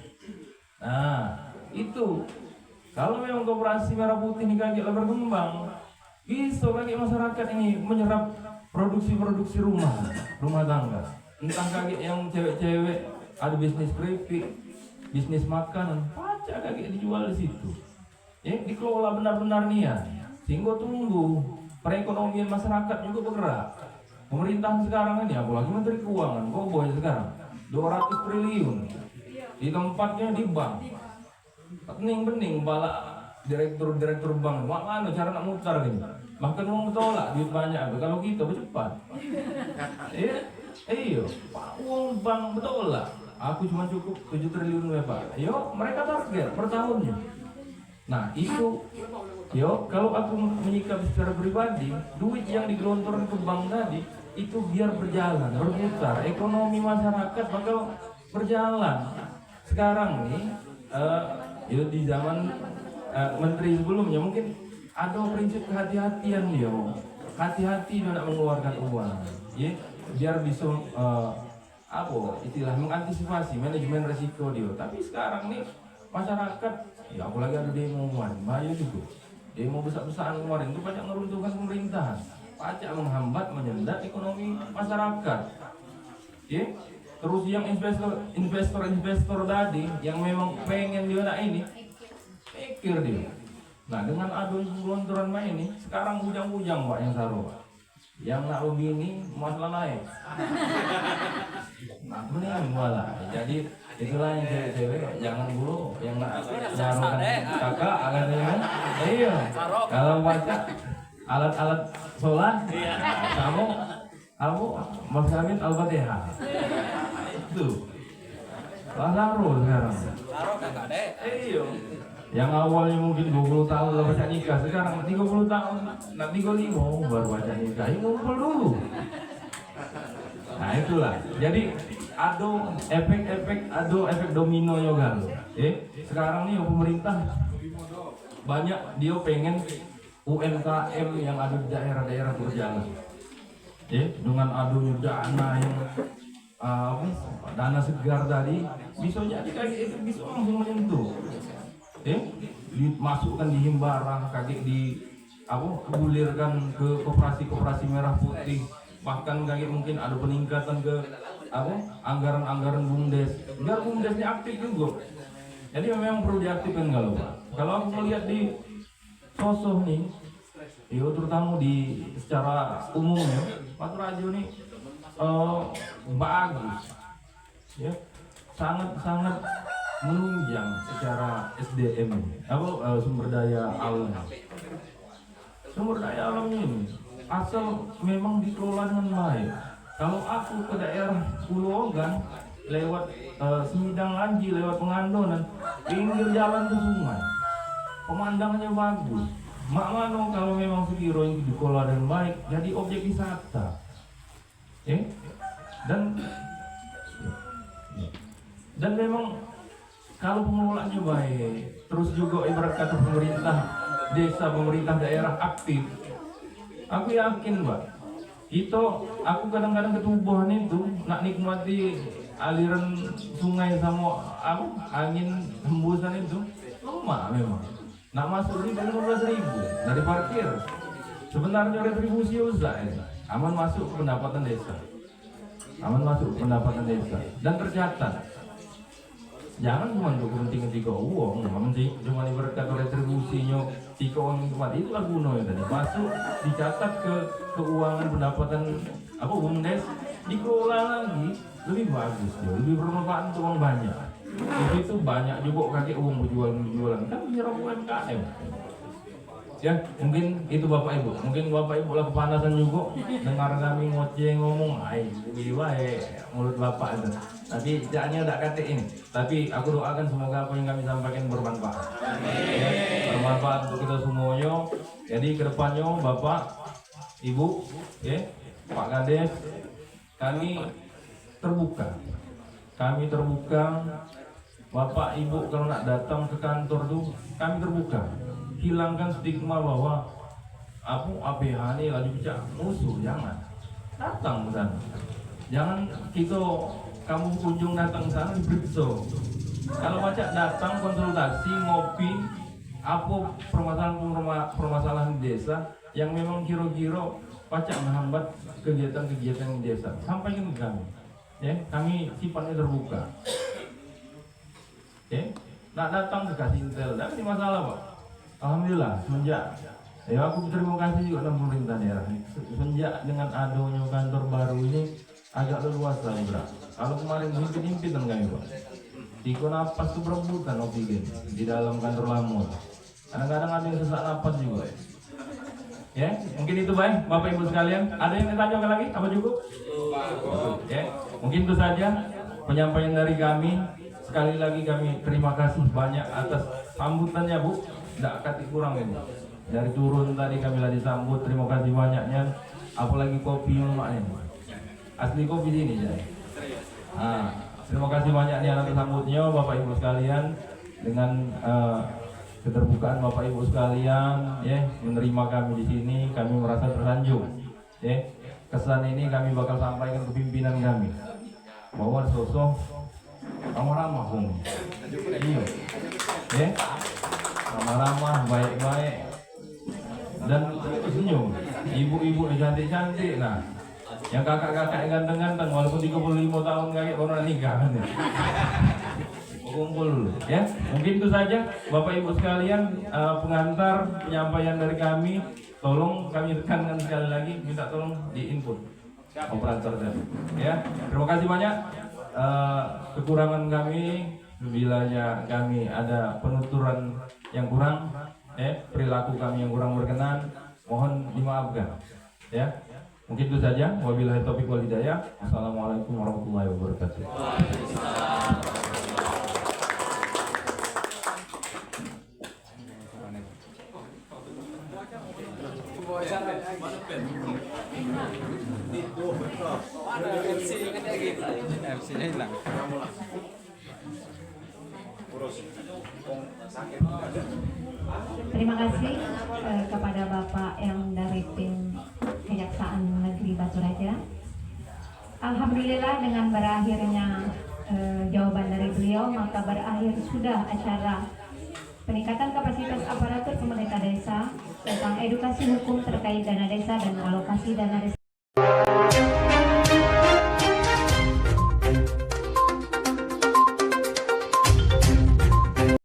Nah, itu Kalau memang koperasi merah putih ini kaget lah berkembang, bisa kaget masyarakat ini menyerap produksi rumah tangga. Entah kaget yang cewek-cewek ada bisnis keripik, bisnis makanan, pajak kaget dijual di situ. Ya, dikelola benar-benar nih ya, sehingga tunggu perekonomian masyarakat juga bergerak. Pemerintahan sekarang ini, apalagi Menteri Keuangan, boy sekarang 200 triliun di tempatnya di bank. Bening bala direktur bank, mana cara nak mutar gini? Bahkan mau tolak duit banyak, kalau kita bercepat. Iya, Pak uang bank betul lah. Aku cuma cukup 7 triliun ya Pak. Yo, mereka target per tahunnya. Nah itu, yo kalau aku menyikap secara pribadi, duit yang digelontorkan ke bank tadi itu biar berjalan, berputar, ekonomi masyarakat bakal berjalan. Sekarang nih, itu di zaman menteri sebelumnya mungkin ada prinsip kehati-hatian dia, hati-hati dia nak mengeluarkan uang, ya, biar bisa istilah mengantisipasi manajemen resiko dia. Tapi sekarang nih masyarakat, ya apalagi ada demo kemarin, bahaya juga. Demo besar-besaran kemarin itu banyak meruntuhkan pemerintahan. Pajak menghambat, menyendat ekonomi masyarakat. Ya, terus yang investor tadi yang memang pengen dia nak ini, pikir dia. Nah dengan adu gelontoran main ini, sekarang bujang-bujang Pak yang taruh. Yang nak begini masalah naik. Nah mending malah. Jadi itulah yang cewek-cewek jangan dulu yang nak nyarukan kakak akan iya. Kalau baca alat-alat sholat, kamu Mas Amin Al-Fatihah. Itu lalu sekarang. Iya. Yang awalnya mungkin 20 tahun lah baca nikah, sekarang 30 tahun, nanti 35 baru baca nikah, ini ngumpul dulu. Nah itulah, jadi ada efek domino juga. Sekarang nih pemerintah banyak dia pengen UMKM yang ada di daerah-daerah berjalan. Dengan adanya dana yang dana segar tadi, bisa jadi kayak itu bisa langsung menyentuh. Dimasukkan di Himbara, kaget gulirkan ke koperasi merah putih, bahkan kaget mungkin ada peningkatan ke anggaran BUMDes, biar BUMDesnya aktif juga. Jadi memang perlu diaktifkan kalau aku melihat di sosok nih, terutama di secara umumnya Pak Rajo nih bagus, ya sangat menunjang secara SDM, sumber daya alam. Sumber daya alam ini asal memang dikelola dengan baik. Kalau aku ke daerah Pulau Ogan lewat Semidang Lanji, lewat Pengandonan, pinggir jalan ke sungai, pemandangannya bagus. Mak mano kalau memang sekiro itu dikelola dengan baik, jadi objek wisata. Dan memang kalau pengelolaannya baik, terus juga ibarat kata pemerintah desa, pemerintah daerah aktif, aku yakin Mbak, aku kadang-kadang ketubuhan itu nak nikmati aliran sungai sama angin hembusan itu lemah memang. Nak masuk ini 15.000 dari parkir. Sebenarnya retribusi usah aman masuk pendapatan desa, dan tercatat. Jangan cuma untuk kepentingan tiga uang, cuma ibarat kata retribusinya tiga uang itu mati, itulah guna yang tadi masuk dicatat ke keuangan pendapatan BUMDes, dikelola lagi lebih bagus, lebih bermanfaat untuk uang banyak. Di situ banyak juga kakek uang berjualan kan menyerap UMKM. Ya mungkin itu Bapak Ibu, lah kepanasan juga dengar kami ngoceh ngomong, mulut Bapak itu. Tapi jangannya tidak kata ini. Tapi aku doakan semoga apa yang kami sampaikan bermanfaat. Bermanfaat untuk kita semuanya. Jadi kedepannya Bapak, Ibu, Pak Kades, kami terbuka. Bapak Ibu kalau nak datang ke kantor tuh kami terbuka. Hilangkan stigma bahwa APH ini lagi bicara musuh, jangan datang ke sana. Jangan kamu kunjung datang ke sana diperiksa. Kalau baca datang konsultasi, ngopi, apa permasalahan di desa yang memang kira-kira pacak menghambat kegiatan-kegiatan di desa, sampaikan ke kami. Ya, kami sifatnya terbuka. Ya, nak datang ke kasih intel, tidak ada masalah Pak. Alhamdulillah, semenjak ya aku berterima kasih juga dengan pemerintah daerah. Semenjak dengan adanya kantor baru ini agak leluasa berat. Kalau kemarin himpit-himpitan kami Pak. Tiko napas tuh berebutan oksigen di dalam kantor lama. Kadang-kadang ada yang sesak napas juga. Ya, mungkin itu baik Bapak Ibu sekalian. Ada yang ditanyakan lagi? Apa cukup? Ya, mungkin itu saja penyampaian dari kami. Sekali lagi kami terima kasih banyak atas sambutannya Bu. Tidak kati kurang ini. Dari turun tadi kami lagi disambut, terima kasih banyaknya. Apalagi kopi maknya. Asli kopi sini ya. Terima kasih banyaknya atas sambutnya Bapak Ibu sekalian, dengan keterbukaan Bapak Ibu sekalian ya menerima kami di sini, kami merasa tersanjung. Ya, kesan ini kami bakal sampaikan ke pimpinan kami bahwa sosok ramah-ramah iya. Ya. Ramah-ramah, baik-baik dan senyum. Ibu-ibu cantik-cantik. Nah, yang kakak-kakak yang ganteng-ganteng walaupun 35 tahun kakek baru nikah kan ya. Kumpul dulu ya. Mungkin itu saja Bapak Ibu sekalian, pengantar penyampaian dari kami. Tolong kami tekankan sekali lagi, minta tolong di input operator tadi ya. Terima kasih banyak. Kekurangan kami bila kami ada penuturan yang kurang, perilaku kami yang kurang berkenan, mohon dimaafkan ya. Mungkin itu saja. Wabillahi taufiq wal hidayah. Assalamualaikum warahmatullahi wabarakatuh. Terima kasih kepada Bapak yang dari tim Kejaksaan Negeri Batu Raja. Alhamdulillah dengan berakhirnya jawaban dari beliau, maka berakhir sudah acara peningkatan kapasitas aparatur pemerintah desa tentang edukasi hukum terkait dana desa dan alokasi dana desa.